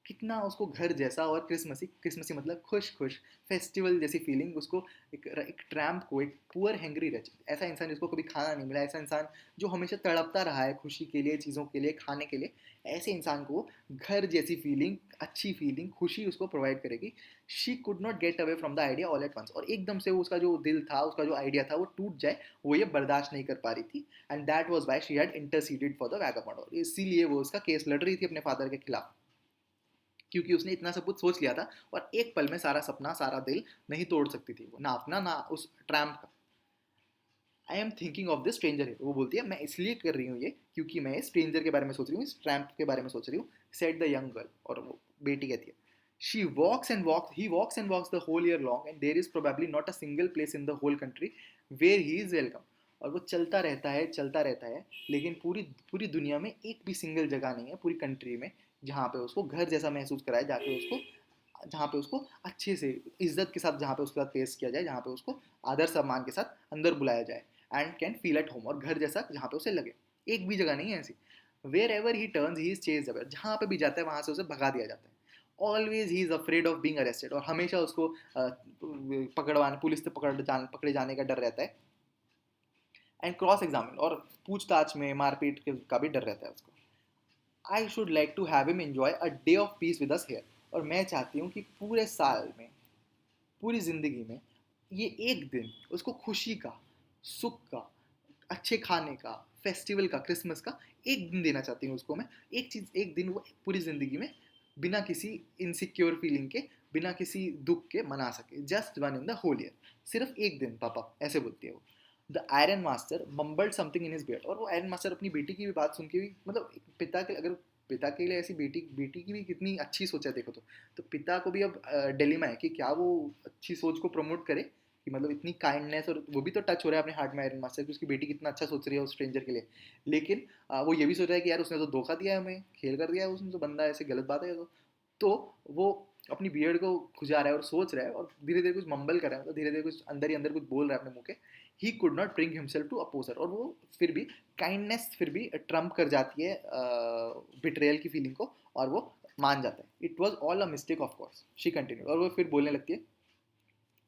कितना उसको घर जैसा और क्रिसमसी, क्रिसमसी मतलब खुश खुश, फेस्टिवल जैसी फीलिंग उसको, एक ट्रैम्प को, एक पुअर हैंग्री रिच, ऐसा इंसान जिसको कभी खाना नहीं मिला, ऐसा इंसान जो हमेशा तड़पता रहा है खुशी के लिए, चीज़ों के लिए, खाने के लिए, ऐसे इंसान को घर जैसी फीलिंग, अच्छी फीलिंग, खुशी उसको प्रोवाइड करेगी। She could not get away from the idea all at once. और एकदम से उसका जो दिल था, उसका जो आइडिया था, वो टूट जाए, वो ये बर्दाश्त नहीं कर पा रही थी। And that was why she had interceded for the vagabond. और इसीलिए वो उसका केस लड़ रही थी अपने फादर के खिलाफ, क्योंकि उसने इतना सब कुछ सोच लिया था और एक पल में सारा सपना, सारा दिल नहीं तोड़ सकती थी वो, ना अपना ना उस ट्रैम्प का। I am thinking of this stranger. वो बोलती है मैं इसलिए कर रही हूँ ये क्योंकि मैं स्ट्रेंजर के बारे में सोच रही हूँ, इस ट्रैम्प के बारे में सोच रही हूँ, सेड द यंग गर्ल। और वो बेटी कहती है she walks and walks, he walks and walks the whole year long and there is probably not a single place in the whole country where he is welcome. और वो चलता रहता है, चलता रहता है, लेकिन पूरी पूरी दुनिया में एक भी सिंगल जगह नहीं है पूरी कंट्री में जहाँ पे उसको घर जैसा महसूस कराए, जाके उसको, जहाँ पे उसको अच्छे से इज्जत के साथ, जहाँ पे उसके साथ पेश किया जाए, जहाँ पे उसको आदर सम्मान के साथ अंदर बुलाया जाए, and can feel at home, और घर जैसा जहाँ पे उसे लगे। एक भी जगह नहीं है ऐसी। Wherever he turns he is chased away, जहाँ पे भी जाता है वहाँ से उसे भगा दिया जाता है. Always he is afraid of being arrested, और हमेशा उसको पकड़वाने, पुलिस से पकड़े जाने का डर रहता है. एंड क्रॉस एग्जामिन, और पूछताछ में मारपीट का भी डर रहता है उसको. I should like to have him enjoy a day of peace with us here, और मैं चाहती हूँ कि पूरे साल में, पूरी ज़िंदगी में, ये एक दिन उसको खुशी का, सुख का, अच्छे खाने का, फेस्टिवल का, क्रिसमस का एक दिन देना चाहती हूँ उसको मैं. एक चीज़, एक दिन वो पूरी ज़िंदगी में बिना किसी इनसिक्योर फीलिंग के, बिना किसी दुख के मना सके. Just one in the whole year, सिर्फ एक दिन पापा, ऐसे बोलती है वो. The iron master mumbled something in his beard, और वो आयरन मास्टर अपनी बेटी की भी बात सुन के भी, मतलब पिता के, अगर पिता के लिए ऐसी बेटी, बेटी की भी कितनी अच्छी सोच है देखो तो पिता को भी अब डिलेमा है कि क्या वो अच्छी सोच को प्रमोट करे, कि मतलब इतनी काइंडनेस, और वो भी तो टच हो रहा है अपने हार्ट में आयरन मास्टर की, उसकी बेटी कितना अच्छा सोच रही है उस स्ट्रेंजर के लिए. लेकिन वो ये भी सोच रहा है कि यार उसने तो धोखा दिया है हमें, खेल कर दिया है उसने, तो बंदा ऐसे गलत बात है तो वो अपनी बियर्ड को खुजा रहा है और सोच रहा है, और धीरे धीरे कुछ मम्बल कर रहा है, मतलब धीरे धीरे कुछ अंदर ही अंदर कुछ बोल रहा है अपने मुंह के. He could not bring himself to oppose her, और वो फिर भी काइंडनेस फिर भी ट्रम्प कर जाती है बिट्रेयल की फीलिंग को, और वो मान जाता है. It was all a mistake of course, she continue, और वो फिर बोलने लगती है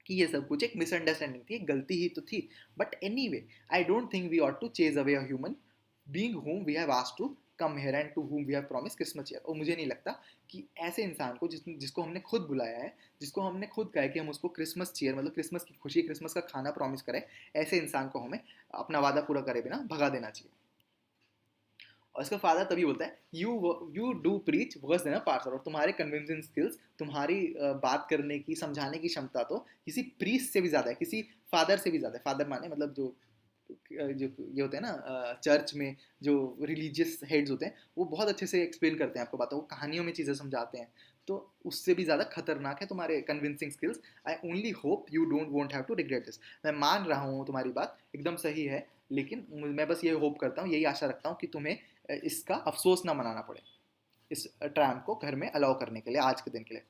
कि ये सब कुछ एक मिसअंडरस्टैंडिंग थी, गलती ही तो थी. But anyway, I don't think we ought to chase away a human being whom we have asked to come here and to whom we have promised Christmas cheer. और मुझे नहीं लगता कि ऐसे इंसान को, जिसको हमने खुद बुलाया है, जिसको हमने खुद कहा है कि हम उसको क्रिसमस चीयर, मतलब क्रिसमस की खुशी, क्रिसमस का खाना प्रॉमिस करें, ऐसे इंसान को हमें अपना वादा पूरा करे बिना भगा देना चाहिए. और इसका फादर तभी बोलता है, you do preach worse than a parser, और तुम्हारे कन्विंसिंग स्किल्स, तुम्हारी बात करने की, समझाने की क्षमता तो किसी प्रीस्ट से भी ज़्यादा है, किसी फादर से भी ज़्यादा है. फादर माने मतलब जो ये होते हैं ना चर्च में, जो रिलीजियस हेड्स होते हैं, वो बहुत अच्छे से एक्सप्लेन करते हैं आपको बातों को, कहानियों में चीज़ें समझाते हैं. तो उससे भी ज़्यादा खतरनाक है तुम्हारे convincing skills. I only hope you don't won't have to regret this. मैं मान रहा हूँ तुम्हारी बात एकदम सही है, लेकिन मैं बस ये होप करता हूँ, यही आशा रखता हूँ कि तुम्हें इसका अफसोस ना मनाना पड़े, इस ट्रैम्प को घर में अलाउ करने के लिए, आज के दिन के लिए.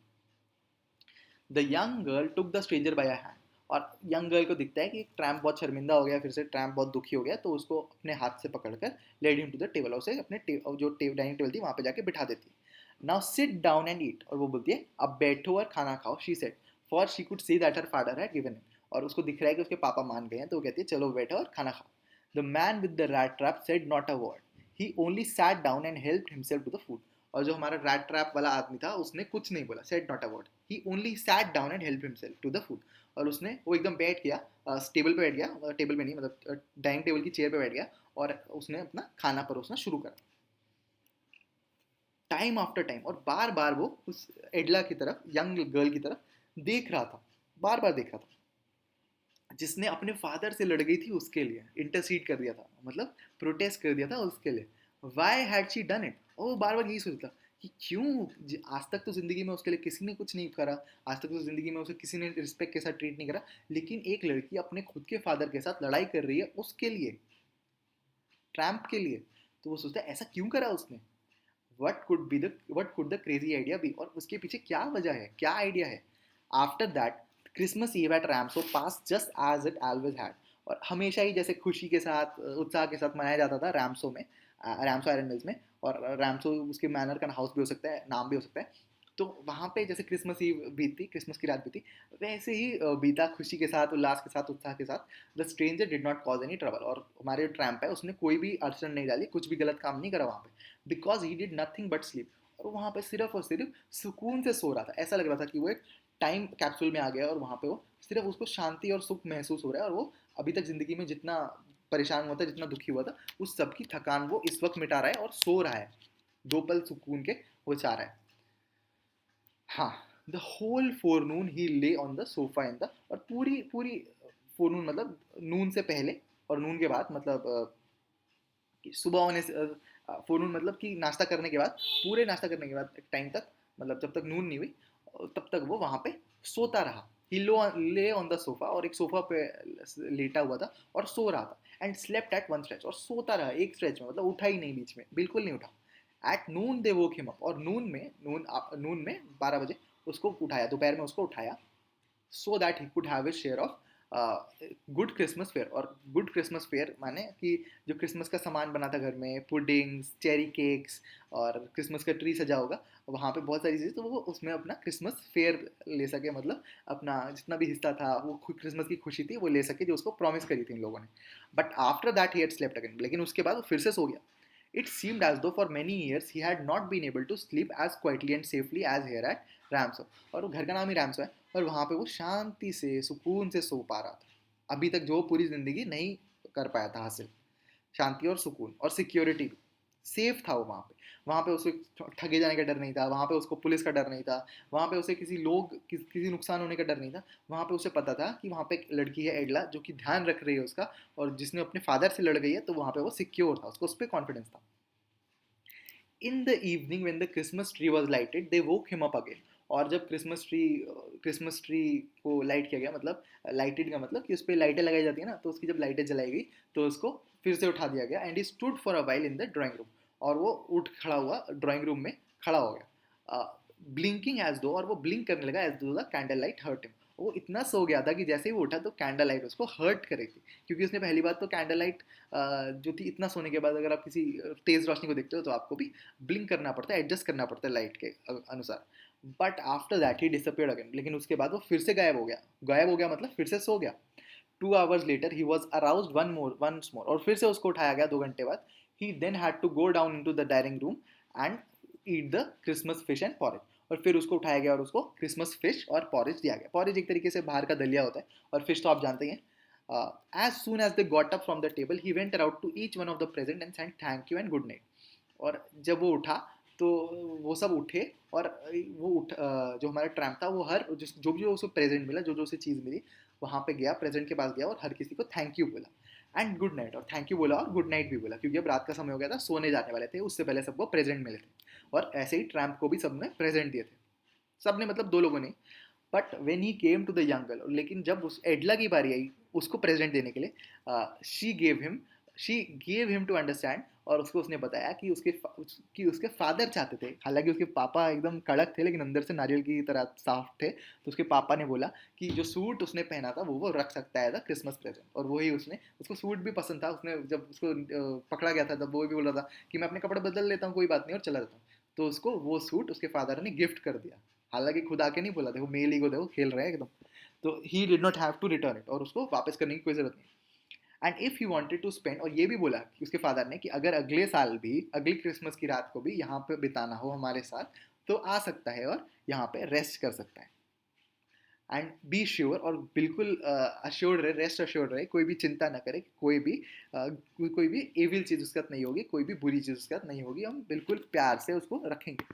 द यंग गर्ल टुक ड स्ट्रेंजर बाय हैंड, और यंग गर्ल को दिखता है कि ट्रैम्प बहुत शर्मिंदा हो गया, फिर से ट्रैम्प बहुत दुखी हो गया, तो उसको अपने हाथ से पकड़कर led him to the table, उसे अपने जो डाइनिंग टेबल थी वहाँ पे जाके बिठा देती है. Now sit down and eat, और वो बोलती है अब बैठो और खाना खाओ. She said, for she could see that her father had given him, और उसको दिख रहा है कि उसके पापा मान गए हैं, तो वो कहती है चलो बैठो और खाना खाओ. The man with the rat trap said not a word, he only sat down and helped himself to the food. और जो हमारा रैट ट्रैप वाला आदमी था, उसने कुछ नहीं बोला, said not a word, he only sat down and help himself to the food. और उसने, वो एकदम बैठ गया, टेबल पे बैठ गया, टेबल पे नहीं मतलब डाइनिंग टेबल की चेयर पे बैठ गया, और उसने अपना खाना परोसना शुरू करा. टाइम आफ्टर टाइम, और बार बार वो उस एडला की तरफ, यंग गर्ल की तरफ देख रहा था, बार बार देख रहा था, जिसने अपने फादर से लड़ गई थी उसके लिए इंटरसीड कर दिया था, मतलब प्रोटेस्ट कर दिया था उसके लिए. Why had she done it, और वो बार बार यही सोचता कि क्यों, आज तक तो ज़िंदगी में उसके लिए किसी ने कुछ नहीं करा, आज तक तो ज़िंदगी में उसे किसी ने रिस्पेक्ट के साथ ट्रीट नहीं करा, लेकिन एक लड़की अपने खुद के फादर के साथ लड़ाई कर रही है उसके लिए, ट्रैम्प के लिए. तो वो सोचता है ऐसा क्यों करा उसने, what could the crazy idea be, और उसके पीछे क्या वजह है, क्या आइडिया है. After that Christmas Eve at Ramsjo passed just as it always had, और हमेशा ही जैसे खुशी के साथ, उत्साह के साथ मनाया जाता था रैम्सो में, रैम्सो आयरन मिल्स में. और रैम्सो उसके मैनर का हाउस भी हो सकता है, नाम भी हो सकता है. तो वहाँ पे जैसे क्रिसमस ईव बीतती, क्रिसमस की रात बीती, वैसे ही बीता, खुशी के साथ, उल्लास के साथ, उत्साह के साथ. The stranger did not cause any trouble, और हमारे जो ट्रैम्प है उसने कोई भी अड़चन नहीं डाली, कुछ भी गलत काम नहीं करा वहाँ पे, because he did nothing but sleep. और वहाँ पे सिर्फ और सिर्फ सुकून से सो रहा था, ऐसा लग रहा था कि वो एक टाइम कैप्सूल में आ गया, और वहाँ पे वो सिर्फ, उसको शांति और सुख महसूस हो रहा है, और वो अभी तक ज़िंदगी में जितना परेशान हुआ था, जितना दुखी हुआ था, उस सब की थकान वो इस वक्त मिटा रहा है और सो रहा है, दो पल सुकून के वो चाह रहा है. हाँ, द होल फोरनून ही ले on the sofa in the, और पूरी पूरी फोरनून मतलब नून से पहले और नून के बाद, मतलब कि सुबह होने से, फोरनून मतलब कि नाश्ता करने के बाद, पूरे नाश्ता करने के बाद एक टाइम तक, मतलब जब तक नून नहीं हुई, तब तक वो वहाँ पे सोता रहा. ही ले ऑन द सोफा, और एक सोफा पे लेटा हुआ था और सो रहा था. And slept at one stretch, और सोता रहा एक स्ट्रेच में, मतलब उठा ही नहीं बीच में, बिल्कुल नहीं उठा. At noon they woke him up, और नून में 12 बजे उसको उठाया, दोपहर में उसको उठाया, so that he could have his share of good Christmas fair. और गुड क्रिसमस फेयर माने कि जो क्रिसमस का सामान बना था घर में, पुडिंग्स, चेरी केक्स और क्रिसमस का ट्री सजा होगा वहाँ पे बहुत सारी चीज़ें, तो वो उसमें अपना क्रिसमस फेयर ले सके, मतलब अपना जितना भी हिस्सा था वो क्रिसमस की खुशी थी वो ले सके जो उसको प्रॉमिस करी थी इन लोगों ने। But after that he had slept again, लेकिन उसके बाद वो फिर से सो गया। It seemed as though for many years he had not been able to sleep as quietly and safely as here at रैम्सो। और वो घर का नाम ही रैम्सो है, और वहाँ पे वो शांति से सुकून से सो पा रहा था, अभी तक जो पूरी ज़िंदगी नहीं कर पाया था हासिल। शांति और सुकून और सिक्योरिटी भी, सेफ था वो वहाँ पे। वहाँ पे उसे ठगे जाने का डर नहीं था, वहाँ पे उसको पुलिस का डर नहीं था, वहाँ पे उसे किसी नुकसान होने का डर नहीं था। वहाँ पे उसे पता था कि वहाँ पे एक लड़की है एडला जो कि ध्यान रख रही है उसका, और जिसने अपने फादर से लड़ गई है, तो वहाँ पे वो सिक्योर था, उसको उस पर कॉन्फिडेंस था। इन the evening when the Christmas tree was lighted they woke him up again. और जब क्रिसमस ट्री को लाइट किया गया, मतलब लाइटेड का मतलब कि उस पर लाइटें लगाई जाती है ना, तो उसकी जब लाइटें जलाई गई तो उसको फिर से उठा दिया गया। And he stood for a while in the drawing room. और वो उठ खड़ा हुआ ड्राइंग रूम में, खड़ा हो गया, ब्लिंकिंग एज दो, और वो ब्लिंक करने लगा as though the candle light hurt him. वो इतना सो गया था कि जैसे ही वो उठा तो कैंडल लाइट उसको हर्ट कर रही थी, क्योंकि उसने पहली बात तो कैंडल लाइट जो थी, इतना सोने के बाद अगर आप किसी तेज़ रोशनी को देखते हो तो आपको भी ब्लिंक करना पड़ता है, एडजस्ट करना पड़ता है लाइट के अनुसार। But after that he disappeared again, लेकिन उसके बाद वो फिर से गायब हो गया। गायब हो गया मतलब फिर से सो गया। 2 hours later he was aroused once more, और फिर से उसको उठाया गया 2 घंटे बाद। He then had to go down into the dining room and eat the Christmas fish and porridge। और फिर उसको उठाया गया और उसको क्रिसमस फिश और पॉरेज दिया गया। पॉरेज एक तरीके से बाहर का दलिया होता है, और फिश तो आप जानते ही हैं। As soon as they got up from the table, he went around to each one of the present and said thank you and good night। और जब वो उठा तो वो सब उठे, और जो हमारा ट्रैम्प था वो हर जो भी उसको प्रेजेंट मिला, जो जो उसे चीज़ मिली, वहाँ पे गया, प्रेजेंट के पास गया और हर किसी को थैंक यू बोला एंड गुड नाइट। और थैंक यू बोला और गुड नाइट भी बोला, क्योंकि अब रात का समय हो गया था, सोने जाने वाले थे, उससे पहले सबको प्रेजेंट मिले थे। और ऐसे ही ट्रैम्प को भी सबने प्रेजेंट दिए थे, सबने मतलब दो लोगों ने। But when he came to the young girl, लेकिन जब उस एडला की बारी आई उसको प्रेजेंट देने के लिए, she gave him to understand, और उसको उसने बताया कि उसके फादर चाहते थे, हालांकि उसके पापा एकदम कड़क थे लेकिन अंदर से नारियल की तरह साफ थे, तो उसके पापा ने बोला कि जो सूट उसने पहना था वो रख सकता है था क्रिसमस प्रेजेंट। और वही उसको सूट भी पसंद था, उसने जब उसको पकड़ा गया था तब वो भी बोल रहा था कि मैं अपने कपड़े बदल लेता हूँ, कोई बात नहीं, और चला जाता हूँ। तो उसको वो सूट उसके फादर ने गिफ्ट कर दिया, हालांकि खुद आके नहीं बोला, देखो मेल ईगो देखो खेल रहे हैं एकदम। तो he did not have to return it, और उसको वापस करने की कोई जरूरत नहीं। And if he wanted to spend, और ये भी बोला कि उसके फादर ने कि अगर अगले साल भी अगली क्रिसमस की रात को भी यहाँ पे बिताना हो हमारे साथ, तो आ सकता है और यहाँ पे रेस्ट कर सकता है। एंड बी श्योर, और बिल्कुल अश्योर्ड रहे, रेस्ट अश्योर्ड रहे, कोई भी चिंता ना करे, कोई भी एविल चीज़ उसके साथ नहीं होगी, कोई भी बुरी चीज़ उसके साथ नहीं होगी, हम बिल्कुल प्यार से उसको रखेंगे।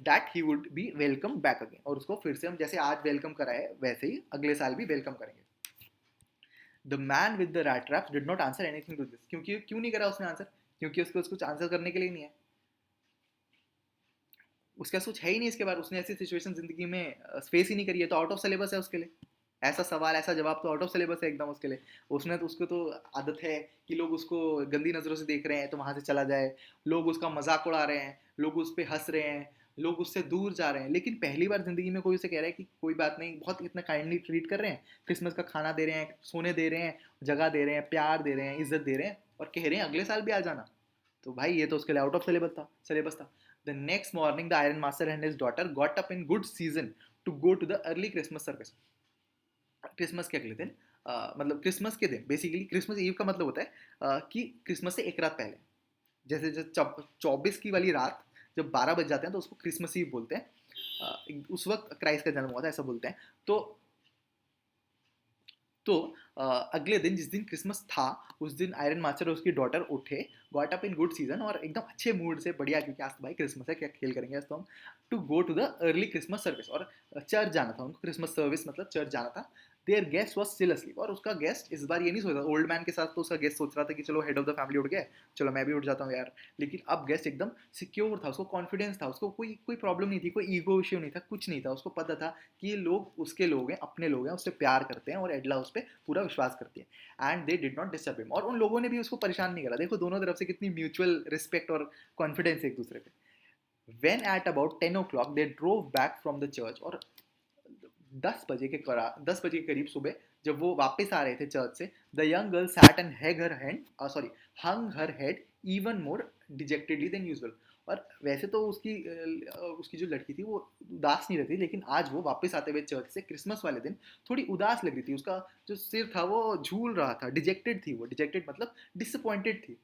That he would be welcome back again, और उसको फिर से हम जैसे आज वेलकम कराए वैसे ही अगले साल भी वेलकम करेंगे। The man with the rat traps did not answer anything to this, क्योंकि क्यों नहीं करा उसने आंसर, क्योंकि उसको कुछ आंसर करने के लिए नहीं है, उसका कुछ है ही नहीं इसके बाद, उसने ऐसी सिचुएशन जिंदगी में फेस ही नहीं करी है, तो आउट ऑफ सिलेबस है उसके लिए। ऐसा सवाल ऐसा जवाब तो आउट ऑफ सिलेबस है एकदम उसके लिए। उसको तो आदत है कि लोग उसको गंदी नज़रों से देख रहे हैं तो वहाँ से चला जाए, लोग उसका मजाक उड़ा रहे हैं, लोग उस पर हंस रहे हैं, लोग उससे दूर जा रहे हैं, लेकिन पहली बार जिंदगी में कोई उसे कह रहा है कि कोई बात नहीं, बहुत इतना काइंडली ट्रीट कर रहे हैं, क्रिसमस का खाना दे रहे हैं, सोने दे रहे हैं, जगह दे रहे हैं, प्यार दे रहे हैं, इज्जत दे रहे हैं, और कह रहे हैं अगले साल भी आ जाना। तो भाई ये तो उसके लिए आउट ऑफ सिलेबस था। The next morning, the Iron Master and his daughter got up in good season to go to the early Christmas service। Christmas के अगले दिन, मतलब क्रिसमस के दिन, बेसिकली क्रिसमस ईव का मतलब होता है कि क्रिसमस से एक रात पहले, जैसे जब 24 की वाली रात जब 12 बज जाते हैं तो उसको क्रिसमस ईव बोलते हैं। उस वक्त क्राइस्ट का जन्म हुआ था ऐसा बोलते हैं। तो तो अगले दिन जिस दिन क्रिसमस था, उस दिन आयरन मास्टर और उसकी डॉटर उठे, got up in good season, और एकदम अच्छे मूड से, बढ़िया, क्योंकि आज तो भाई क्रिसमस है, क्या खेल करेंगे आज तो हम, to go to the early Christmas service, और चर्च जाना था उनको, क्रिसमस सर्विस मतलब चर्च जाना था। Their guest was still asleep, और उसका गेस्ट इस बार ये नहीं सोच रहा, ओल्ड मैन के साथ तो उसका गेस्ट सोच रहा था कि चलो हेड ऑफ द फैमिली उठ गया, चलो मैं भी उठ जाता हूँ यार। लेकिन अब गेस्ट एकदम सिक्योर था, उसको कॉन्फिडेंस था, उसको कोई कोई प्रॉब्लम नहीं थी, कोई ईगो इश्यू नहीं था, कुछ नहीं था, उसको पता था कि ये लोग उसके लोग हैं, अपने लोग हैं, उससे प्यार करते हैं, और एडला उस पर पूरा विश्वास करती है। And they did not disturb him, और उन लोगों ने भी उसको परेशान नहीं करा। देखो दोनों तरफ से कितनी म्यूचुअल रिस्पेक्ट और कॉन्फिडेंस एक दूसरे पे। When at about 10 o'clock they drove back from the church, और 10 बजे के करीब सुबह जब वो वापस आ रहे थे चर्च से, the young girl sat and hung her head even more dejectedly than usual. और वैसे तो उसकी जो लड़की थी वो उदास नहीं रहती, लेकिन आज वो वापस आते हुए चर्च से क्रिसमस वाले दिन थोड़ी उदास लग रही थी। उसका जो सिर था वो झूल रहा था, डिजेक्टेड थी वो, डिजेक्टेड मतलब डिसअपॉइंटेड थी।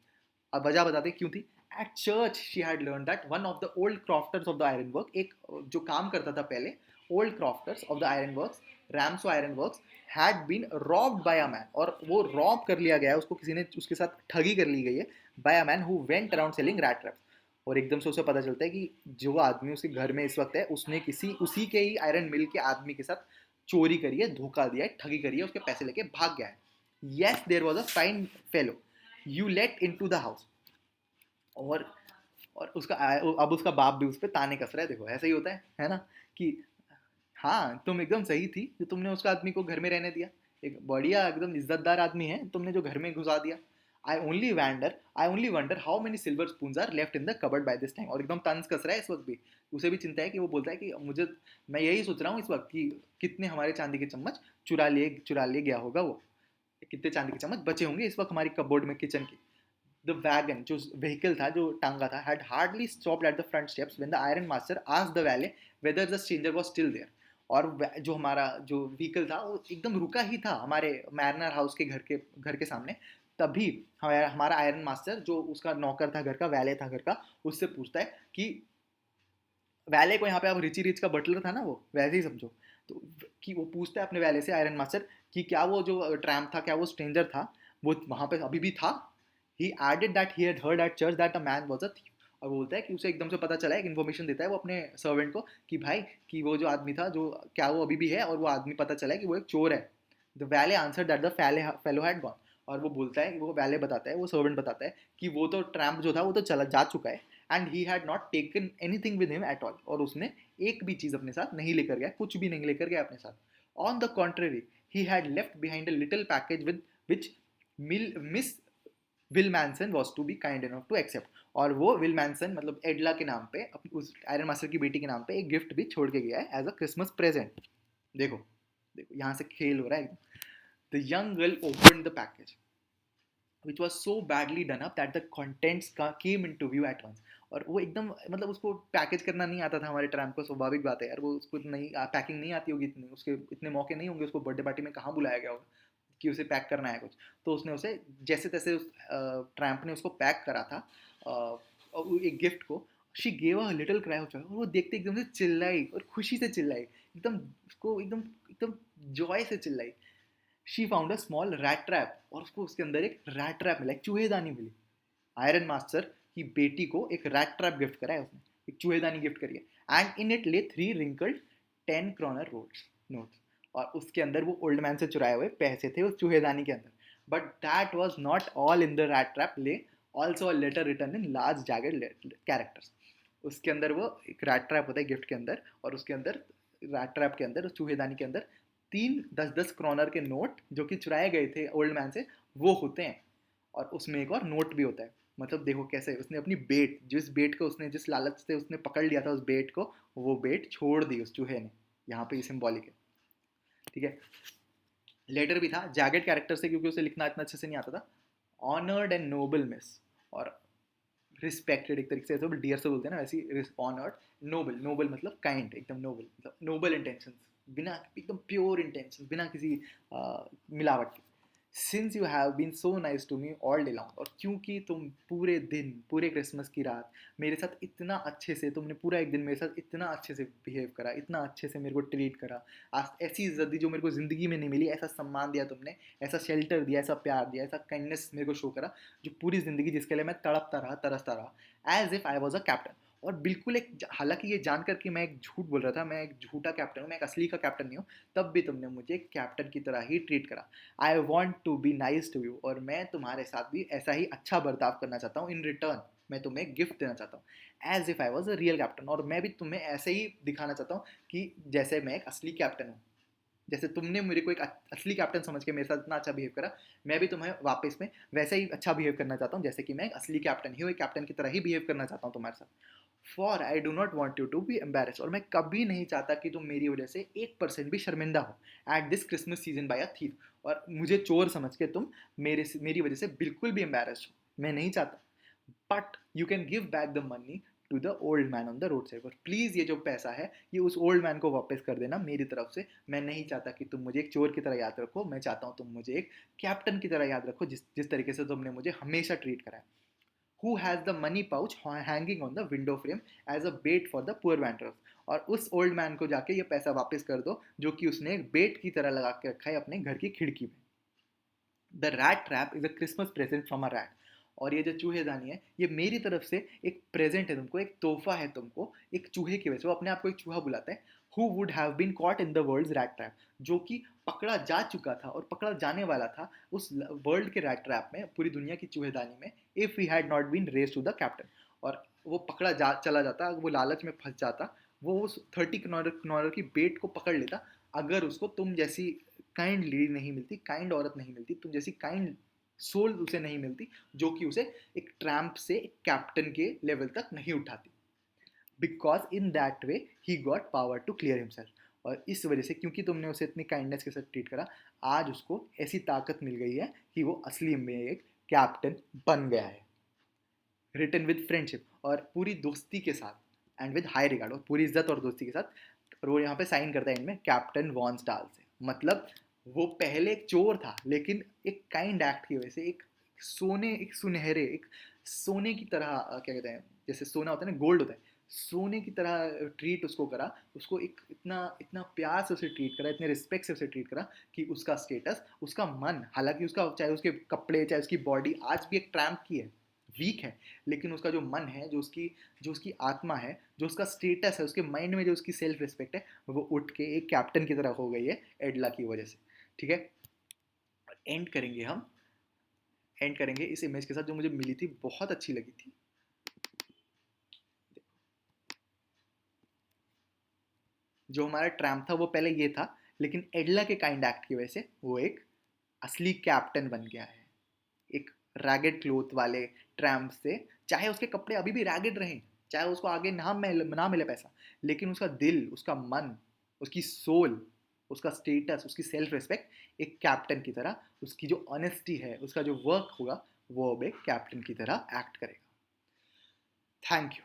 अब वजह बताते क्यों थी। At church she had learn that one of the old crofters of the iron work, एक जो काम करता था पहले old crofters of the iron works, Ramsjo iron works, had been robbed by a man, और वो रॉब कर लिया गया है, उसको किसी ने उसके साथ ठगी कर ली गई है, by a man who went around selling rat traps. और एकदम से उसे पता चलता है कि जो आदमी उसके घर में इस वक्त है, उसने किसी उसी के ही आयरन मिल के आदमी के साथ चोरी करी है, धोखा दिया है, ठगी करी है, उसके पैसे लेके भाग गया है। Yes there was a fine fellow you let in to the house. और और उसका अब उसका बाप भी उस पर ताने कस रहा है। देखो ऐसा ही होता है ना, कि हाँ तुम एकदम सही थी जो तुमने उसका आदमी को घर में रहने दिया, एक बढ़िया एकदम इज्जतदार आदमी है, तुमने जो घर में घुसा दिया। I only wonder how many silver spoons are left in the cupboard by this time. और एकदम तंज कस रहा है इस वक्त भी, उसे भी चिंता है कि वो बोलता है कि मुझे, मैं यही सोच रहा हूँ इस वक्त कि कितने हमारे चांदी के चम्मच चुरा लिए गया होगा वो, कितने चांदी के चम्मच बचे होंगे इस वक्त हमारी कबोर्ड में, किचन की। द वैगन जो व्हीकल था जो टांगा था had hardly stopped at the front steps when the iron master asked the valet whether the stranger was still there. और जो हमारा जो व्हीकल था वो एकदम रुका ही था हमारे मैरनर हाउस के घर के सामने। तभी हमारा आयरन मास्टर जो उसका नौकर था घर का, वैले था घर का, उससे पूछता है कि वैले को यहाँ पे, अब रिची रिच का बटलर था ना वो, वैसे ही समझो। तो कि वो पूछता है अपने वैले से, आयरन मास्टर, कि क्या वो जो ट्रैम्प था, क्या वो स्ट्रेंजर था, वो वहाँ पे अभी भी था। He added that he had heard at church that a man was a thief. और बोलता है कि उसे एकदम से पता चला, एक इन्फॉर्मेशन देता है वो अपने सर्वेंट को कि भाई, कि वो जो आदमी था, जो क्या वो अभी भी है, और वो आदमी पता चला है कि वो एक चोर है। The valet answer that the fellow had gone. और वो बोलता है, वो वैले बताता है, वो सर्वेंट बताता है कि वो तो ट्रैम्प जो था वो तो चला जा चुका है, and he had not taken anything with him at all. और उसने एक भी चीज़ अपने साथ नहीं लेकर गया, कुछ भी नहीं लेकर गया अपने साथ। On the contrary he had left behind a little package with which Miss Willmansson was to be kind enough to accept. और वो विल मैनसन मतलब एडला के नाम पे, उस आयरन मास्टर की बेटी के नाम पे एक गिफ्ट भी छोड़ के गया है एज अ क्रिसमस प्रेजेंट। देखो देखो यहाँ से खेल हो रहा है। The young girl open the package which was so badly done up that the contents came into view at once। और वो एकदम मतलब उसको पैकेज करना नहीं आता था हमारे ट्रैम्प को, स्वाभाविक बात है यार, वो उसको नहीं पैकिंग नहीं आती होगी इतनी, उसके इतने मौके नहीं होंगे, उसको बर्थडे पार्टी में कहाँ बुलाया गया होगा कि उसे पैक करना है कुछ। तो उसने उसे जैसे तैसे ट्रैम्प ने उसको पैक करा था एक गिफ्ट को। She gave a little cry of Joy. और वो देखते एकदम से चिल्लाई, और खुशी से चिल्लाई, एकदम उसको एकदम एकदम जॉय से चिल्लाई। She found a small rat trap. और उसको उसके अंदर एक रैट ट्रैप मिला, एक चूहेदानी मिली। आयरन मास्टर की बेटी को एक रैट ट्रैप गिफ्ट करा है उसने, एक चूहेदानी गिफ्ट करी है। एंड इन इट ले 3 रिंकल्ड 10 क्रॉनर नोट्स। और उसके अंदर वो ओल्ड मैन से चुराए हुए पैसे थे उस चूहेदानी के अंदर। But that was not all in the rat trap lay, also a letter written in large jagged characters. उसके अंदर वो एक रैट ट्रैप होता है गिफ्ट के अंदर, और उसके अंदर रैट ट्रैप के अंदर, उस चूहेदानी के अंदर 3 10 10 क्रॉनर के नोट जो कि चुराए गए थे ओल्ड मैन से, वो होते हैं। और उसमें एक और नोट भी होता है। मतलब देखो कैसे उसने अपनी बेट, जिस बेट को उसने, जिस लालच से उसने पकड़ लिया था उस बेट को, वो बेट छोड़ दी उस चूहे ने। यहाँ पे ये सिंबॉलिक है, ठीक है। लेटर भी था जैगेड कैरेक्टर से, क्योंकि उसे लिखना इतना अच्छे से नहीं आता था। ऑनर्ड एंड नोबल मिस, और रिस्पेक्टेड, एक तरीके से डियर से बोलते हैं ना, वैसी ऑनर्ड। नोबल, नोबल मतलब काइंड, एकदम नोबल मतलब नोबल इंटेंशन, बिना एकदम प्योर इंटेंशन, बिना किसी मिलावट के। Since you have been so nice to me all day long. और क्योंकि तुम पूरे दिन, पूरे क्रिसमस की रात मेरे साथ इतना अच्छे से, तुमने पूरा एक दिन मेरे साथ इतना अच्छे से बिहेव करा, इतना अच्छे से मेरे को ट्रीट करा, आज ऐसी इज्जत दी जो मेरे को ज़िंदगी में नहीं मिली, ऐसा सम्मान दिया तुमने, ऐसा शेल्टर दिया, ऐसा प्यार दिया, ऐसा काइंडनेस मेरे को शो करा, जो पूरी ज़िंदगी जिसके लिए मैं तड़पता रहा, तरसता रहा, as if I was a captain. और बिल्कुल एक, हालांकि ये जानकर कि मैं एक झूठ बोल रहा था, मैं एक झूठा कैप्टन हूँ, मैं एक असली का कैप्टन नहीं हूँ, तब भी तुमने मुझे कैप्टन की तरह ही ट्रीट करा। I want to be nice to you, और मैं तुम्हारे साथ भी ऐसा ही अच्छा बर्ताव करना चाहता हूँ। इन रिटर्न मैं तुम्हें गिफ्ट देना चाहता हूँ, as if I was a real captain. और मैं भी तुम्हें ऐसे ही दिखाना चाहता हूँ कि जैसे मैं एक असली कैप्टन हूँ, जैसे तुमने मेरे को एक असली कैप्टन समझ के मेरे साथ इतना अच्छा बिहेव करा, मैं भी तुम्हें वापस में वैसे ही अच्छा बिहेव करना चाहता हूँ, जैसे कि मैं एक असली कैप्टन ही हूँ, एक कैप्टन की तरह ही बिहेव करना चाहता हूँ तुम्हारे साथ। For I do not want you to be embarrass, और मैं कभी नहीं चाहता कि तुम मेरी वजह से 1% भी शर्मिंदा हो at this Christmas season by a thief, और मुझे चोर समझ के तुम मेरी वजह से बिल्कुल भी एम्बेरस हो, मैं नहीं चाहता। But you can give back the money to the old man on the road side, पर प्लीज़ ये जो पैसा है ये उस ओल्ड मैन को वापस कर देना मेरी तरफ से। मैं नहीं चाहता कि तुम मुझे एक चोर की तरह याद रखो, मैं चाहता हूँ तुम मुझे एक कैप्टन की तरह याद रखो, जिस जिस तरीके से तुमने मुझे हमेशा ट्रीट करा है। Who has the money pouch hanging on the window frame as a bait for the poor wanderers, और उस ओल्ड मैन को जाके ये पैसा वापस कर दो जो कि उसने एक बेट की तरह लगा के रखा है अपने घर की खिड़की में। The rat trap is a Christmas present from a rat, और ये जो चूहेदानी है ये मेरी तरफ से एक प्रेजेंट है तुमको, एक तोहफा है तुमको, एक चूहे की वजह से। वो अपने आप को एक चूहा बुलाता है। Who would have been caught in the world's rat trap, जो कि पकड़ा जा चुका था और पकड़ा जाने वाला था उस वर्ल्ड के रैट ट्रैप में, पूरी दुनिया की चूहेदानी में, if he had not been raised to the captain. और वो पकड़ा चला जाता, वो लालच में फंस जाता, वो उस 30 कनॉर की बेट को पकड़ लेता, अगर उसको तुम जैसी काइंड लेडी नहीं मिलती, काइंड औरत नहीं मिलती, तुम जैसी काइंड सोल उसे नहीं मिलती, जो कि उसे एक ट्रैम्प से एक कैप्टन के लेवल तक नहीं उठाती। Because in that way he got power to clear himself, और इस वजह से, क्योंकि तुमने उसे इतनी काइंडनेस के साथ ट्रीट करा, आज उसको ऐसी ताकत मिल गई है कि वो असली में एक कैप्टन बन गया है। रिटन विद फ्रेंडशिप, और पूरी दोस्ती के साथ, एंड विद हाई रिगार्ड, और पूरी इज्जत और दोस्ती के साथ। और वो यहाँ पे साइन करता है इनमें कैप्टन वॉन स्टाल से, मतलब वो पहले एक चोर था, लेकिन एक काइंड एक्ट की वजह से एक सुनहरे, एक सोने की तरह, क्या कहते हैं, जैसे सोना होता है ना, गोल्ड होता है, सोने की तरह ट्रीट उसको करा, उसको एक इतना इतना प्यार से उसे ट्रीट करा, इतने रिस्पेक्ट से उसे ट्रीट करा कि उसका स्टेटस, उसका मन, हालांकि उसका चाहे उसके कपड़े चाहे उसकी बॉडी आज भी एक ट्रैम्प की है, वीक है, लेकिन उसका जो मन है, जो उसकी आत्मा है, जो उसका स्टेटस है, उसके माइंड में जो उसकी सेल्फ रिस्पेक्ट है, वो उठ के एक कैप्टन की तरह हो गई है एडला की वजह से। ठीक है, एंड करेंगे हम, एंड करेंगे इस इमेज के साथ जो मुझे मिली थी, बहुत अच्छी लगी थी। जो हमारा ट्रैम्प था वो पहले ये था, लेकिन एडला के काइंड एक्ट की वजह से वो एक असली कैप्टन बन गया है। एक रैगेड क्लोथ वाले ट्रैम्प से, चाहे उसके कपड़े अभी भी रैगेड रहें, चाहे उसको आगे ना मिले पैसा, लेकिन उसका दिल, उसका मन, उसकी सोल, उसका स्टेटस, उसकी सेल्फ रिस्पेक्ट एक कैप्टन की तरह, उसकी जो ऑनेस्टी है, उसका जो वर्क होगा, वो अब एक कैप्टन की तरह एक्ट करेगा। Thank you.